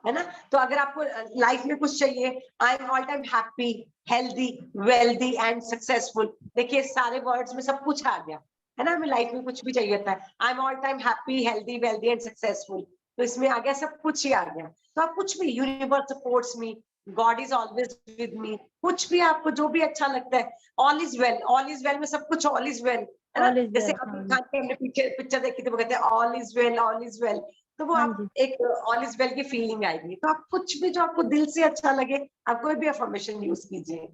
Speaker 2: है ना। तो अगर आपको लाइफ में कुछ चाहिए, आई am all time happy, healthy, wealthy and successful, देखिए सारे वर्ड्स में सब कुछ आ गया, है ना। हमें लाइफ में कुछ भी चाहिए होता है, आई am all time happy, healthy, wealthy and successful, तो इसमें आ गया, सब कुछ ही आ गया। तो आप कुछ भी, universe supports me, God is always with me, कुछ भी आपको जो भी अच्छा लगता है, all is well, all is well में सब कुछ ऑल इज वेल, है ना।
Speaker 4: ऑल इज
Speaker 2: जैसे
Speaker 4: वेल।
Speaker 2: आमिर
Speaker 4: हाँ,
Speaker 2: खान की हमने पिक्चर देखी थी, वो कहते हैं all is well, all is well, तो वो
Speaker 4: हाँ
Speaker 2: आप
Speaker 4: जी।
Speaker 2: एक ऑल इज वेल की फीलिंग आएगी। तो आप कुछ भी जो आपको दिल से अच्छा लगे, आप कोई भी अफर्मेशन यूज कीजिए।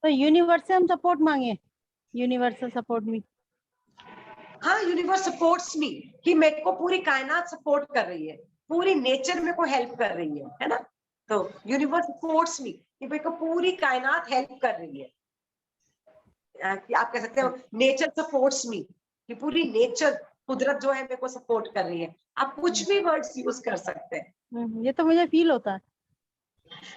Speaker 4: तो यूनिवर्स से हम सपोर्ट मांगे, यूनिवर्सल सपोर्ट मी।
Speaker 2: हाँ, यूनिवर्स सपोर्ट्स मी, कि मेरे को पूरी कायनात सपोर्ट कर रही है, पूरी नेचर मेरे को हेल्प कर रही है ना। तो यूनिवर्स सपोर्ट्स मी, कि मेरे को पूरी कायनात हेल्प कर रही है। कि आप कह सकते हो नेचर सपोर्ट्स मी, कि पूरी नेचर, कुदरत जो है मेरे को सपोर्ट कर रही है। आप कुछ भी वर्ड्स यूज कर सकते हैं,
Speaker 4: ये तो मुझे फील होता है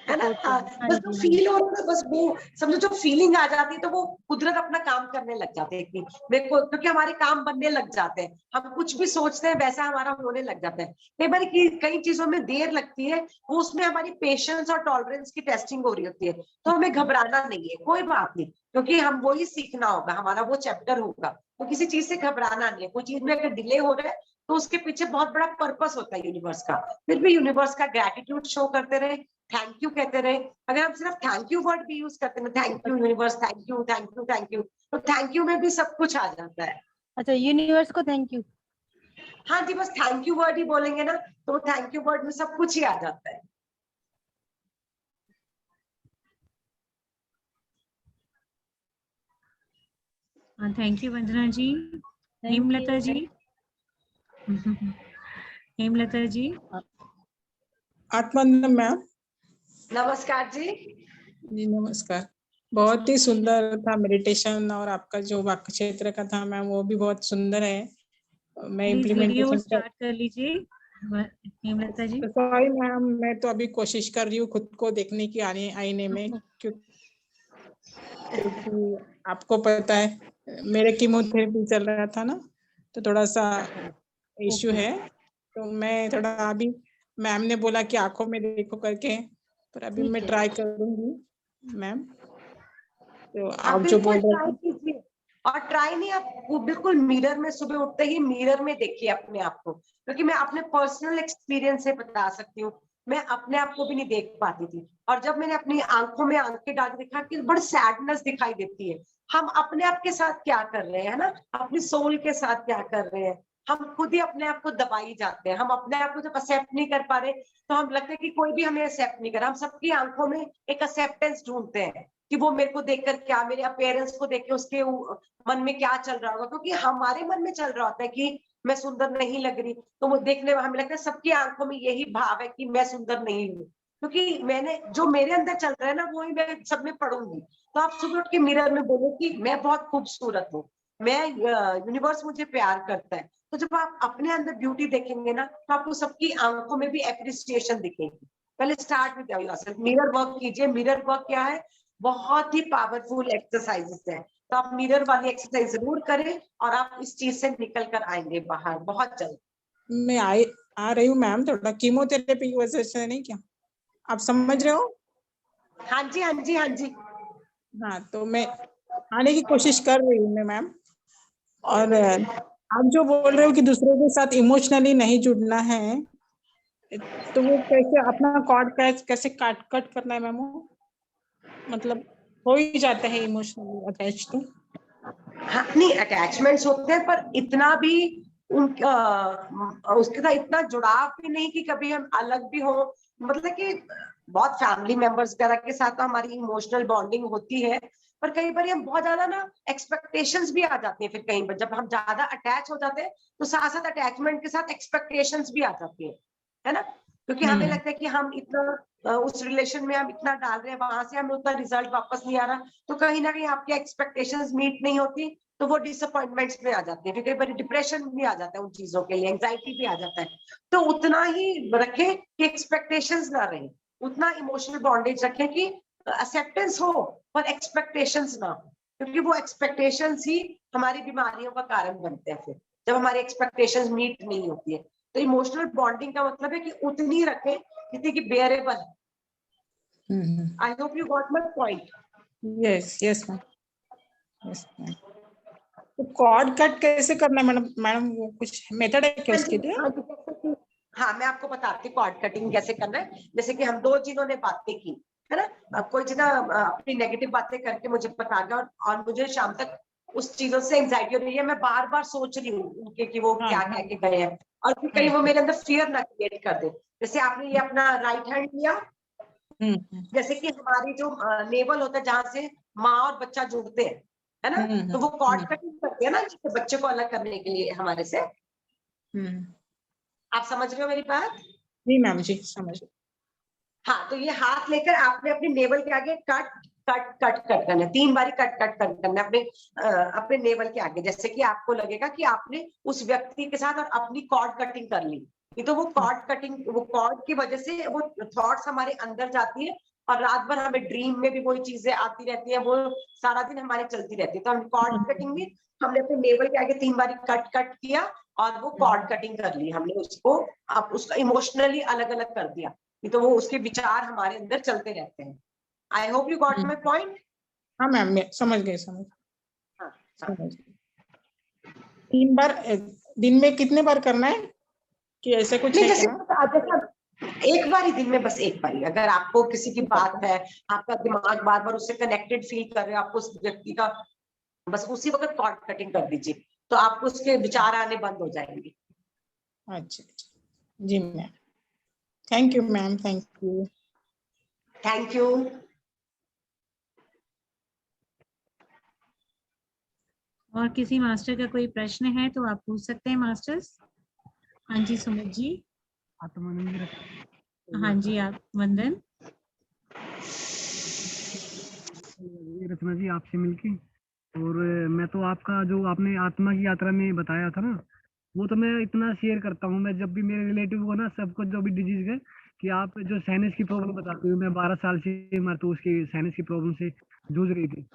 Speaker 2: है ना।
Speaker 4: सपोर्ट
Speaker 2: हाँ,
Speaker 4: हाँ
Speaker 2: बस
Speaker 4: जी,
Speaker 2: वो
Speaker 4: हाँ जी।
Speaker 2: फील हो रहा है, बस वो समझो, जो फीलिंग आ जाती है तो वो कुदरत अपना काम करने लग जाते हैं, कि मेरे को, क्योंकि हमारे काम बनने लग जाते हैं, हम कुछ भी सोचते हैं वैसा हमारा होने लग जाता है। कई बार कई चीजों में देर लगती है, वो उसमें हमारी पेशेंस और टॉलरेंस की टेस्टिंग हो रही होती है, तो हमें घबराना नहीं है, कोई बात नहीं, क्योंकि हम वही सीखना होगा, हमारा वो चैप्टर होगा, तो किसी चीज से घबराना नहीं है। कोई चीज में अगर डिले हो रहा है तो उसके पीछे बहुत बड़ा पर्पस होता है यूनिवर्स का, फिर भी यूनिवर्स का ग्रेटिट्यूड शो करते रहे, थैंक यू कहते रहे। अगर हम सिर्फ थैंक यू वर्ड भी यूज करते हैं, thank you universe, thank you, thank you, thank you, तो थैंक यू में भी सब कुछ आ जाता है।
Speaker 4: अच्छा, यूनिवर्स को थैंक यू।
Speaker 2: हाँ जी, बस थैंक यू वर्ड ही बोलेंगे ना, तो थैंक यू वर्ड में सब कुछ ही आ जाता है।
Speaker 1: Thank you Vandana ji. Hemlata ji. Hemlata ji.
Speaker 5: Atmanand ma'am.
Speaker 2: नमस्कार जी।
Speaker 5: जी नमस्कार। बहुत ही सुंदर था मेडिटेशन, और आपका जो वाक्य क्षेत्र का था मैम वो भी बहुत सुंदर है। मैं
Speaker 1: प्लीज वीडियो
Speaker 5: इम्प्लीमेंटेशन
Speaker 1: स्टार्ट कर लीजिए हेमलता जी।
Speaker 5: सॉरी मैम, मैं तो अभी कोशिश कर रही हूँ खुद को देखने की आईने में, क्योंकि आपको पता है मेरे कीमोथेरेपी चल रहा था ना, तो थोड़ा सा इश्यू है। तो मैं थोड़ा अभी, मैम ने बोला कि आंखों में देखो करके, पर अभी मैं ट्राई करूंगी मैम। तो
Speaker 2: आप
Speaker 5: आप जो
Speaker 2: बिल्कुल
Speaker 5: बोल रहे
Speaker 2: ट्राई
Speaker 5: थे,
Speaker 2: कीजिए, और ट्राई नहीं, आप वो बिल्कुल मिरर में सुबह उठते ही मिरर में देखिए अपने आप को, क्योंकि मैं अपने पर्सनल एक्सपीरियंस से बता सकती हूँ, मैं अपने आप को भी नहीं देख पाती थी, और जब मैंने अपनी आंखों में आंखें डाल के देखा कि बड़ी सैडनेस दिखाई देती है। हम अपने आप के साथ क्या कर रहे हैं ना, अपनी सोल के साथ क्या कर रहे हैं, हम खुद ही अपने आप को दबाई जाते हैं। हम अपने आप को जब एक्सेप्ट नहीं कर पा रहे, तो हम लगता है कि कोई भी हमें एक्सेप्ट नहीं कर रहा। हम सबकी आंखों में एक एक्सेप्टेंस ढूंढते हैं कि वो मेरे को देखकर क्या, मेरे अपीयरेंस को देख के उसके मन में क्या चल रहा होगा, क्योंकि हमारे मन में चल रहा होता है कि मैं सुंदर नहीं लग रही, तो वो देखने में हमें लगता है सबकी आंखों में यही भाव है कि मैं सुंदर नहीं हूँ, क्योंकि मैंने जो मेरे अंदर चल रहा है ना, वो ही मैं सब में पढ़ूंगी। तो आप सुबह उठ के मिरर में बोलो कि मैं बहुत खूबसूरत हूँ, मैं, यूनिवर्स मुझे प्यार करता है। तो जब आप अपने अंदर ब्यूटी देखेंगे ना, तो आपको सबकी आंखों में भी एप्रिसिएशन दिखेगी। पहले start with yourself, mirror work कीजिए। मिरर वर्क क्या है, बहुत ही पावरफुल एक्सरसाइजेस है, तो आप मिरर वाली एक्सरसाइज जरूर करें, और आप इस चीज से निकल कर आएंगे बाहर बहुत जल्द।
Speaker 5: मैं आ रही हूँ मैम, थोड़ा कीमोथेरेपी की वजह से, नहीं क्या आप समझ रहे हो?
Speaker 2: हाँ जी, हाँ जी, हाँ जी।
Speaker 5: हाँ, तो मैं आने की कोशिश कर रही हूँ मैं मैम। और आप जो बोल रहे हो कि दूसरों के साथ इमोशनली नहीं जुड़ना है, तो वो कैसे अपना कॉर्ड कैसे कट करना है मैम? वो मतलब हो ही जाता है इमोशनली अटैच तो।
Speaker 2: हाँ, नहीं, अटैचमेंट्स होते हैं, पर इतना भी उसके साथ इतना जुड़ाव भी नहीं कि कभी हम अलग भी हो। मतलब कि बहुत फैमिली मेंबर्स वगैरह के साथ तो हमारी इमोशनल बॉन्डिंग होती है, पर कई बार हम बहुत ज्यादा ना एक्सपेक्टेशंस भी आ जाती हैं। फिर कहीं पर जब हम ज्यादा अटैच हो जाते हैं तो साथ साथ अटैचमेंट के साथ एक्सपेक्टेशंस भी आ जाती है ना, क्योंकि हमें लगता है कि हम इतना उस रिलेशन में हम इतना डाल रहे हैं, वहां से हमें उतना रिजल्ट वापस नहीं आ रहा, तो कहीं ना कहीं आपकी एक्सपेक्टेशंस मीट नहीं होती, तो वो डिसअपॉइंटमेंट्स में आ जाती है। फिर कई बार डिप्रेशन भी आ जाता है उन चीजों के लिए, एंग्जाइटी भी आ जाता है। तो उतना ही रखें कि एक्सपेक्टेशंस ना रहे, उतना इमोशनल बॉन्डेज रखें कि एक्सेप्टेंस हो पर एक्सपेक्टेशंस ना हो, क्योंकि वो एक्सपेक्टेशंस ही हमारी बीमारियों का कारण बनते हैं। फिर जब हमारी एक्सपेक्टेशंस मीट नहीं होती है, तो इमोशनल बॉन्डिंग का मतलब है कि उतनी रखें जितनी कि bearable. I hope you got my point.
Speaker 5: Yes yes ma'am, yes ma'am. तो कॉर्ड कट कैसे करना है मैडम? मैडम वो कुछ मेथड है क्या उसके लिए?
Speaker 2: हाँ, मैं आपको बताती हूँ कॉर्ड कटिंग कैसे करना है। जैसे कि हम दो जिन्होंने बातें की है ना, अब कोई जितना अपनी नेगेटिव बातें करके मुझे बता गया और मुझे शाम तक उस चीजों से एंजाइटी हो रही है, मैं बार बार सोच रही हूँ उनके कि वो क्या कह के गए हैं, और फिर कहीं वो मेरे अंदर फियर ना क्रिएट कर दे। जैसे आपने ये अपना राइट हैंड लिया, जैसे कि हमारी जो नेवल होता है जहां से माँ और बच्चा जुड़ते हैं, है ना, तो वो कॉर्ड कटिंग करते हैं ना बच्चे को अलग करने के लिए हमारे से। आप समझ रहे हो मेरी बात?
Speaker 5: जी मैम जी, समझ।
Speaker 2: हाँ, तो ये हाथ लेकर आपने अपने नेवल के आगे कट कट कट कट करना है, 3 बारी कट कट कट करना है अपने नेवल के आगे, जैसे कि आपको लगेगा कि आपने उस व्यक्ति के साथ और अपनी कॉर्ड कटिंग कर ली। ये तो वो कॉर्ड कटिंग, वो कॉर्ड की वजह से वो थॉट्स हमारे अंदर जाती है और रात भर हमें ड्रीम में भी वही चीजें आती रहती है, वो सारा दिन हमारे चलती रहती है। तो हम कॉर्ड कटिंग में हमने अपने नेवल के आगे 3 बारी कट कट किया और वो कॉर्ड कटिंग कर ली हमने, उसको अब उसका इमोशनली अलग अलग कर दिया, तो वो उसके विचार हमारे अंदर चलते रहते हैं। आई hope you got my point.
Speaker 5: हाँ मैम, मैं समझ गई, समझ
Speaker 2: हाँ,
Speaker 5: गई। 3 बार दिन में कितने बार करना है कि ऐसे कुछ
Speaker 2: नहीं,
Speaker 5: है
Speaker 2: जैसे
Speaker 5: क्या?
Speaker 2: एक बार ही दिन में, बस एक बार ही, अगर आपको किसी की बात है, आपका दिमाग बार बार उससे कनेक्टेड फील कर रहे हो, आपको उस व्यक्ति का, बस उसी वक्त कॉर्ड कटिंग कर दीजिए, तो आपको उसके विचार आने बंद हो जाएंगे।
Speaker 5: अच्छा जी ma'am, thank you ma'am, thank you.
Speaker 2: Thank you.
Speaker 1: और किसी मास्टर का कोई प्रश्न है तो आप पूछ सकते हैं मास्टर्स। हाँ जी सुमित जी। हाँ जी, आप वंदन।
Speaker 6: रचना जी, आपसे मिलके, और मैं तो आपका जो आपने आत्मा की यात्रा में बताया था ना, वो तो मैं इतना शेयर करता हूँ। मैं जब भी मेरे रिलेटिव को ना, सबको जो भी डिजीज है, कि आप जो साइनस की प्रॉब्लम बताते हो, मैं 12 साल से मैं तो उसकी साइनस की प्रॉब्लम से जूझ रही थी,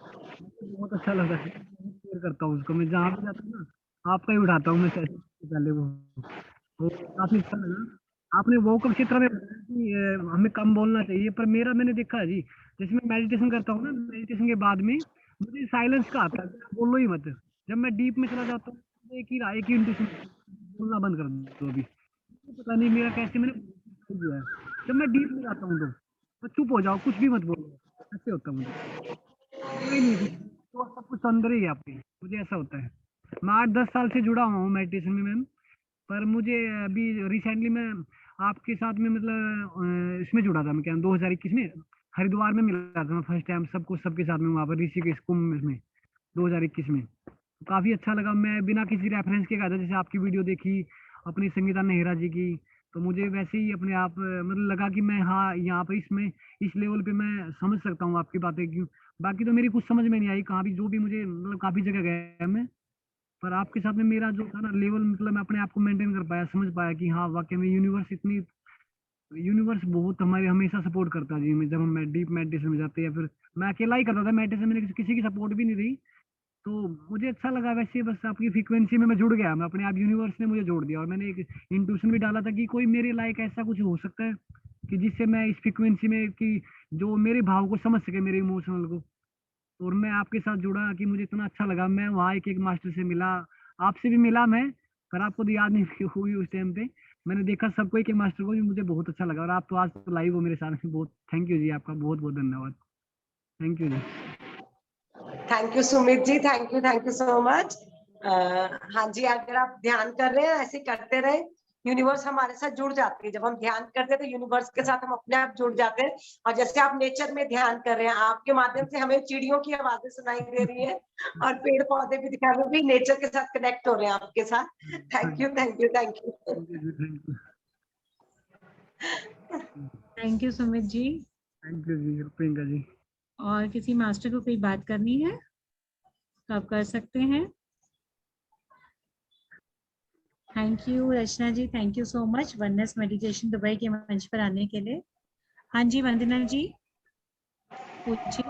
Speaker 6: बहुत अच्छा लगा, शेयर करता हूँ उसको। मैं जहाँ भी जाता हूँ ना, आपका ही उठाता हूँ मैं पहले वो काफी अच्छा लगा। आपने वोकल क्षेत्र में बताया कि हमें कम बोलना चाहिए, पर मेरा मैंने देखा है जी, जैसे मैं मेडिटेशन करता हूँ ना, मेडिटेशन के बाद में मुझे साइलेंस का आता है, बोलो ही मत। जब मैं डीप में चला जाता हूँ, एक ही इंटेंशन, बोलना बंद कर दो अभी, पता नहीं मेरा कैसे मैंने जो है, जब मैं डीप में जाता हूँ तो चुप हो जाओ, कुछ भी मत बोलो, ऐसे होता है मुझे, कोई नहीं कुछ, तो सब कुछ अंदर ही है आपके, मुझे ऐसा होता है। मैं 8-10 साल से जुड़ा हुआ हूँ मेडिटेशन में मैम, पर मुझे अभी रिसेंटली मैं आपके साथ में मतलब इसमें जुड़ा था, मैं क्या 2021 में हरिद्वार में मिला था मैं फर्स्ट टाइम, सबको सबके साथ में वहाँ पर ऋषिकेश कुंभ में 2021 में। काफी अच्छा लगा, मैं बिना किसी रेफरेंस के गया था, जैसे आपकी वीडियो देखी अपनी संगीता नेहरा जी की, तो मुझे वैसे ही अपने आप मतलब लगा कि मैं हाँ यहाँ पर इसमें इस लेवल पे मैं समझ सकता हूँ आपकी बातें। क्यों बाकी तो मेरी कुछ समझ में नहीं आई, कहाँ भी जो भी मुझे मतलब काफी जगह गया मैं, पर आपके साथ में मेरा जो था ना लेवल, मतलब मैं अपने आप को मेंटेन कर पाया, समझ पाया कि हाँ वाकई में यूनिवर्स बहुत हमारे हमेशा सपोर्ट करता है जी। जब हम डीप मेडिटेशन में जाते हैं, फिर मैं अकेला ही करता था मेडिटेशन, मैंने किसी की सपोर्ट भी नहीं रही, तो मुझे अच्छा लगा। वैसे बस आपकी फ्रीक्वेंसी में मैं जुड़ गया, मैं अपने आप, यूनिवर्स ने मुझे जोड़ दिया, और मैंने एक इंट्यूशन भी डाला था कि कोई मेरे लायक ऐसा कुछ हो सकता है कि जिससे मैं इस फ्रीक्वेंसी में, कि जो मेरे भाव को समझ सके, मेरे इमोशनल को। और मैं आपके साथ जुड़ा कि मुझे इतना अच्छा लगा, मैं वहाँ एक मास्टर से मिला, आपसे भी मिला मैं, पर आपको तो याद नहीं हुई उस टाइम पे, मैंने देखा सबको एक मास्टर को भी, मुझे बहुत अच्छा लगा, और आप तो आज तो लाइव हो मेरे साथ में, बहुत थैंक यू जी, आपका बहुत बहुत धन्यवाद, थैंक यू जी।
Speaker 2: Thank you Sumit ji, thank you so much. हाँ जी, अगर आप ध्यान कर रहे हैं ऐसे करते रहे, यूनिवर्स हमारे साथ जुड़ जाती है। जब हम ध्यान करते हैं तो यूनिवर्स के साथ हम अपने आप जुड़ जाते हैं। और जैसे आप नेचर में ध्यान कर रहे हैं, आपके माध्यम से हमें चिड़ियों की आवाजें सुनाई दे रही है और पेड़ पौधे भी दिखा रहे हैं, भी नेचर के साथ कनेक्ट हो रहे हैं आपके साथ। Thank you, thank you, thank you.
Speaker 1: Thank you Sumit ji.
Speaker 6: Thank you ji Priyanka ji.
Speaker 1: और किसी मास्टर को कोई बात करनी है तो आप कर सकते हैं। Thank you Rachna ji, thank you so much oneness meditation Dubai के मंच पर आने के लिए। हाँ जी वंदना जी पूछिए।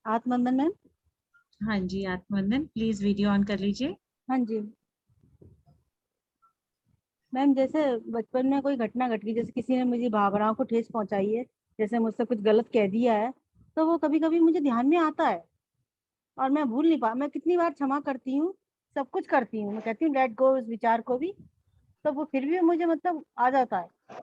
Speaker 4: आत्मवंदन मैम।
Speaker 1: हाँ जी आत्मवंदन, प्लीज वीडियो ऑन कर लीजिए।
Speaker 4: हाँ जी मैम, जैसे बचपन में कोई घटना घट गई, जैसे किसी ने मुझे भावनाओं को ठेस पहुंचाई है, जैसे मुझसे कुछ गलत कह दिया है, तो वो कभी कभी मुझे ध्यान में आता है और मैं भूल नहीं पा, मैं कितनी बार क्षमा करती हूँ, सब कुछ करती हूँ, मैं कहती हूँ लेट गो उस विचार को भी, तो वो फिर भी मुझे मतलब आ जाता है।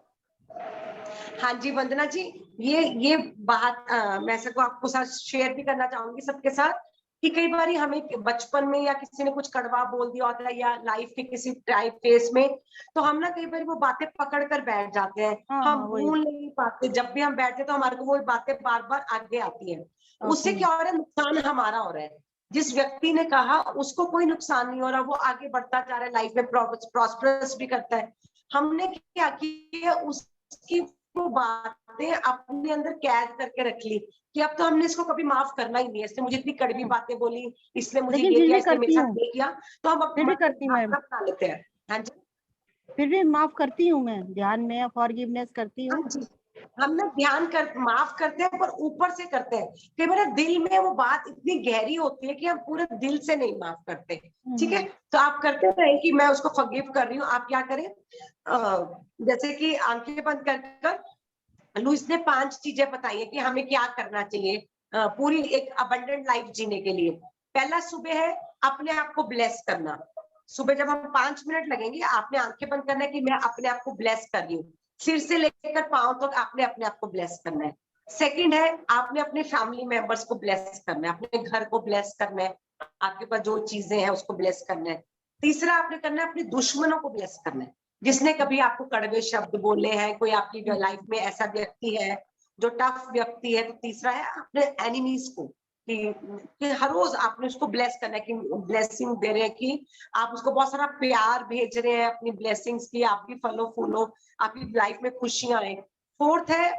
Speaker 2: हाँ जी वंदना जी, ये बात मैं सबको आपको साथ शेयर भी करना चाहूंगी सबके साथ कि कई बार हमें बचपन में या किसी ने कुछ कड़वा बोल दिया होता है या लाइफ के किसी टाइप फेस में, तो हम ना कई बार वो बातें पकड़ कर बैठ जाते हैं।
Speaker 4: हाँ
Speaker 2: हम
Speaker 4: हाँ वही।
Speaker 2: भूल नहीं पाते, जब भी हम बैठते तो हमारे को वो बातें बार बार आगे आती है। उससे
Speaker 4: ओके।
Speaker 2: क्या हो रहा है, नुकसान हमारा हो रहा है। जिस व्यक्ति ने कहा उसको कोई नुकसान नहीं हो रहा, वो आगे बढ़ता जा रहा है, लाइफ में प्रॉस्परस भी करता है। हमने क्या किया, उसकी वो बातें अपने अंदर कैद करके रख ली कि अब तो हमने इसको कभी माफ करना ही नहीं है, इसने मुझे इतनी कड़वी बातें बोली, इसने मुझे
Speaker 4: लेकिन
Speaker 2: ये
Speaker 4: फिर
Speaker 2: किया,
Speaker 4: भी
Speaker 2: इसने मेरे
Speaker 4: करती
Speaker 2: साथ
Speaker 4: हूँ,
Speaker 2: ये किया, तो हम
Speaker 4: फिर
Speaker 2: अपने
Speaker 4: भी
Speaker 2: मन में
Speaker 4: करती हूँ मैम,
Speaker 2: भावना बना लेते हैं। हाँ जी,
Speaker 4: फिर भी माफ करती हूँ मैं, ध्यान में फॉरगिवनेस करती हूँ।
Speaker 2: हाँ जी। हम ना ध्यान कर माफ करते हैं पर ऊपर से करते हैं, कई बार दिल में वो बात इतनी गहरी होती है कि हम पूरे दिल से नहीं माफ करते। ठीक है, तो आप करते रहे कि मैं उसको फॉरगिव कर रही हूँ। आप क्या करें, जैसे कि आंखें बंद कर लुइस ने 5 चीजें बताई है कि हमें क्या करना चाहिए पूरी एक अबंडेंट लाइफ जीने के लिए। पहला सुबह है अपने आप को ब्लेस करना। सुबह जब हम 5 मिनट लगेंगे, आपने आंखें बंद करना है कि मैं अपने आप को ब्लेस कर रही हूँ, सिर से लेकर पांव तक आपने अपने आप को ब्लेस करना है। सेकंड है आपने अपने फैमिली मेंबर्स को ब्लेस करना है, अपने घर को ब्लेस करना है, आपके पास जो चीजें हैं उसको ब्लेस करना है। तीसरा आपने करना है अपने दुश्मनों को ब्लेस करना है, जिसने कभी आपको कड़वे शब्द बोले हैं, कोई आपकी लाइफ में ऐसा व्यक्ति है जो टफ व्यक्ति है। तो तीसरा है अपने एनिमीज को कि हर रोज आपने उसको ब्लेस करना है, कि ब्लेसिंग दे रहे हैं, कि आप उसको बहुत सारा प्यार भेज रहे हैं अपनी ब्लेसिंग्स की, आप भी फलो फूलो, आपकी लाइफ में खुशियां आए। फोर्थ है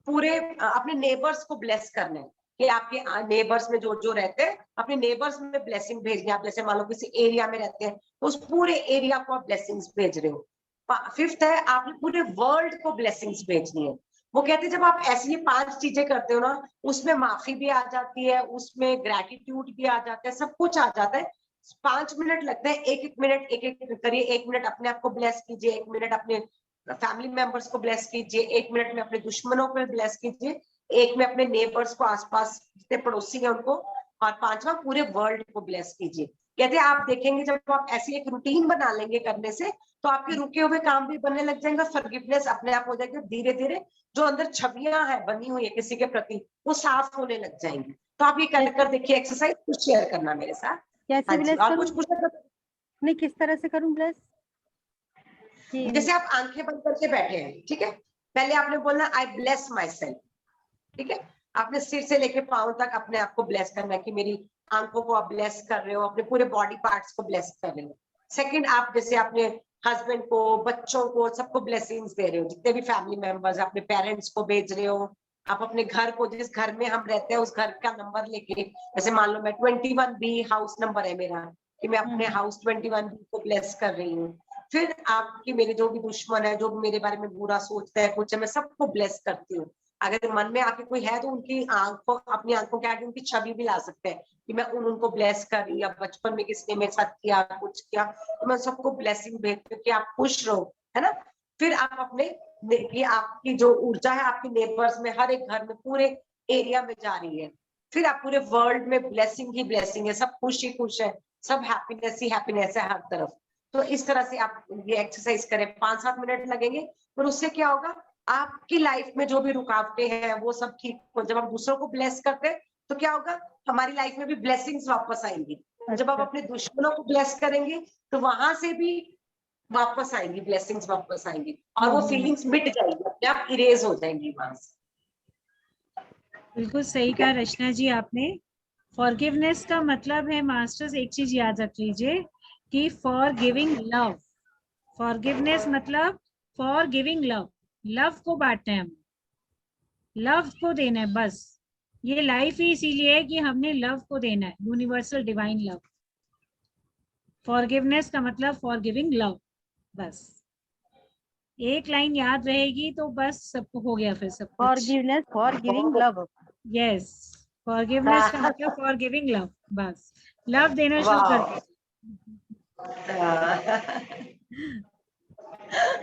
Speaker 2: पूरे अपने नेबर्स को ब्लेस करना है, कि आपके नेबर्स में जो जो रहते हैं अपने नेबर्स में ब्लेसिंग भेजनी है। आप जैसे मान लो किसी एरिया में रहते हैं तो उस पूरे एरिया को आप ब्लेसिंग्स भेज रहे हो। फिफ्थ है आपने पूरे वर्ल्ड को ब्लेसिंग्स भेजनी है। वो कहते हैं जब आप ऐसी ये 5 चीजें करते हो ना, उसमें माफी भी आ जाती है, उसमें ग्रेटिट्यूड भी आ जाता है, सब कुछ आ जाता है। 5 मिनट लगते हैं, एक एक मिनट एक एक करिए। 1 मिनट अपने आप को ब्लेस कीजिए, 1 मिनट अपने फैमिली मेंबर्स को ब्लेस कीजिए, 1 मिनट में अपने दुश्मनों को ब्लेस कीजिए, 1 में अपने नेबर्स को, आसपास जितने पड़ोसी हैं उनको, और 5वां पूरे वर्ल्ड को ब्लेस कीजिए। कहते हैं आप देखेंगे जब आप ऐसी एक रूटीन बना लेंगे करने से, तो आपके रुके हुए काम भी बनने लग जाएंगे, फॉरगिवनेस अपने आप हो जाएगी। धीरे धीरे जो अंदर छवियां है बनी हुई है किसी के प्रति, वो साफ होने लग जाएंगी। तो आप ये कर देखिए एक्सरसाइज, कुछ शेयर करना मेरे साथ।
Speaker 4: कैसे
Speaker 2: हाँ जी,
Speaker 4: ब्लेस
Speaker 2: और
Speaker 4: करूँ?
Speaker 2: कुछ पूछना?
Speaker 4: नहीं, किस तरह से करूँ ब्लेस?
Speaker 2: जैसे आप आंखें बंद करके बैठे हैं, ठीक है, पहले आपने बोलना आई ब्लेस माई सेल्फ। ठीक है, आपने सिर से लेके पांव तक अपने आप को ब्लेस करना है, कि मेरी आंखों को आप ब्लेस कर रहे हो, अपने पूरे बॉडी पार्ट्स को ब्लेस कर रहे हो। सेकंड, आप जैसे अपने हस्बैंड को, बच्चों को, सबको ब्लेसिंग्स दे रहे हो, जितने भी फैमिली मेंबर्स, अपने पेरेंट्स को भेज रहे हो। आप अपने घर को, जिस घर में हम रहते हैं उस घर का नंबर लेके, जैसे मान लो मैं 21B हाउस नंबर है मेरा, कि मैं अपने हाउस 21B को ब्लेस कर रही हूँ। फिर आपकी, मेरे जो भी दुश्मन है, जो भी मेरे बारे में बुरा सोचता है कुछ है, मैं सबको ब्लेस करती हूँ। अगर मन में आके कोई है तो उनकी आंखों, अपनी आंखों के आगे उनकी छवि भी ला सकते हैं, कि मैं उनको ब्लेस कर रही हूँ, या बचपन में किसने मेरे साथ किया कुछ किया, तो मैं सबको ब्लेसिंग भेजती हूँ कि आप खुश रहो, है ना। फिर आप अपने, कि आपकी जो ऊर्जा है आपके नेबर्स में, हर एक घर में, पूरे एरिया में जा रही है। फिर आप पूरे वर्ल्ड में ब्लेसिंग ही ब्लेसिंग है, सब खुश ही खुश है, सब हैप्पीनेस ही हैप्पीनेस है हर तरफ। तो इस तरह से आप ये एक्सरसाइज करें, 5-7 मिनट लगेंगे, पर उससे क्या होगा, आपकी लाइफ में जो भी रुकावटें हैं वो सब ठीक हो। जब हम दूसरों को ब्लेस करते हैं तो क्या होगा, हमारी लाइफ में भी ब्लेसिंग्स वापस आएंगी। जब आप अपने दुश्मनों को ब्लेस करेंगे तो वहां से भी वापस आएंगी, ब्लेसिंग्स वापस आएंगी, और वो फीलिंग्स मिट जाएगी, अपने आप इरेज हो जाएंगी वहां से।
Speaker 1: बिल्कुल सही कहा रचना जी आपने। फॉरगिवनेस का मतलब है मास्टर्स, एक चीज याद रख लीजिए कि फॉर गिविंग लव। फॉरगिवनेस मतलब फॉर गिविंग लव, लव को बांटना है, हमें लव को देना है बस। ये लाइफ ही इसीलिए है कि हमने लव को देना है, यूनिवर्सल डिवाइन लव। फॉरगिवनेस का मतलब फॉर गिविंग लव, बस एक लाइन याद रहेगी तो बस सबको हो गया फिर सब कुछ।
Speaker 4: Forgiveness for giving love.
Speaker 1: Yes, forgiveness का मतलब फॉर गिविंग लव, बस लव देना शुरू कर
Speaker 2: वाह।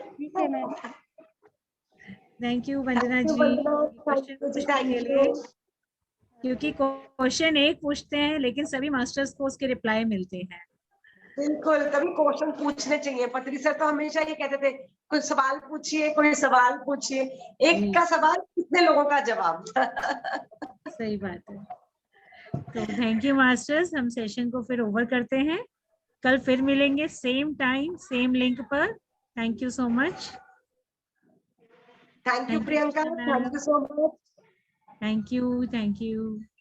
Speaker 4: ठीक है ma'am.
Speaker 1: Thank you Vandana ji question पूछने के लिए, क्योंकि क्वेश्चन एक पूछते हैं लेकिन सभी मास्टर्स को उसके रिप्लाई मिलते हैं।
Speaker 2: बिल्कुल, तभी क्वेश्चन पूछने चाहिए। पत्री सर तो हमेशा ये कहते थे, कोई सवाल पूछिए, कोई सवाल पूछिए, एक का सवाल कितने लोगों का जवाब।
Speaker 1: सही बात है। तो थैंक यू मास्टर्स, हम सेशन को फिर ओवर करते हैं, कल फिर मिलेंगे सेम टाइम सेम लिंक पर। Thank you so much.
Speaker 2: Thank you Priyanka, thank you so much.
Speaker 1: Thank you.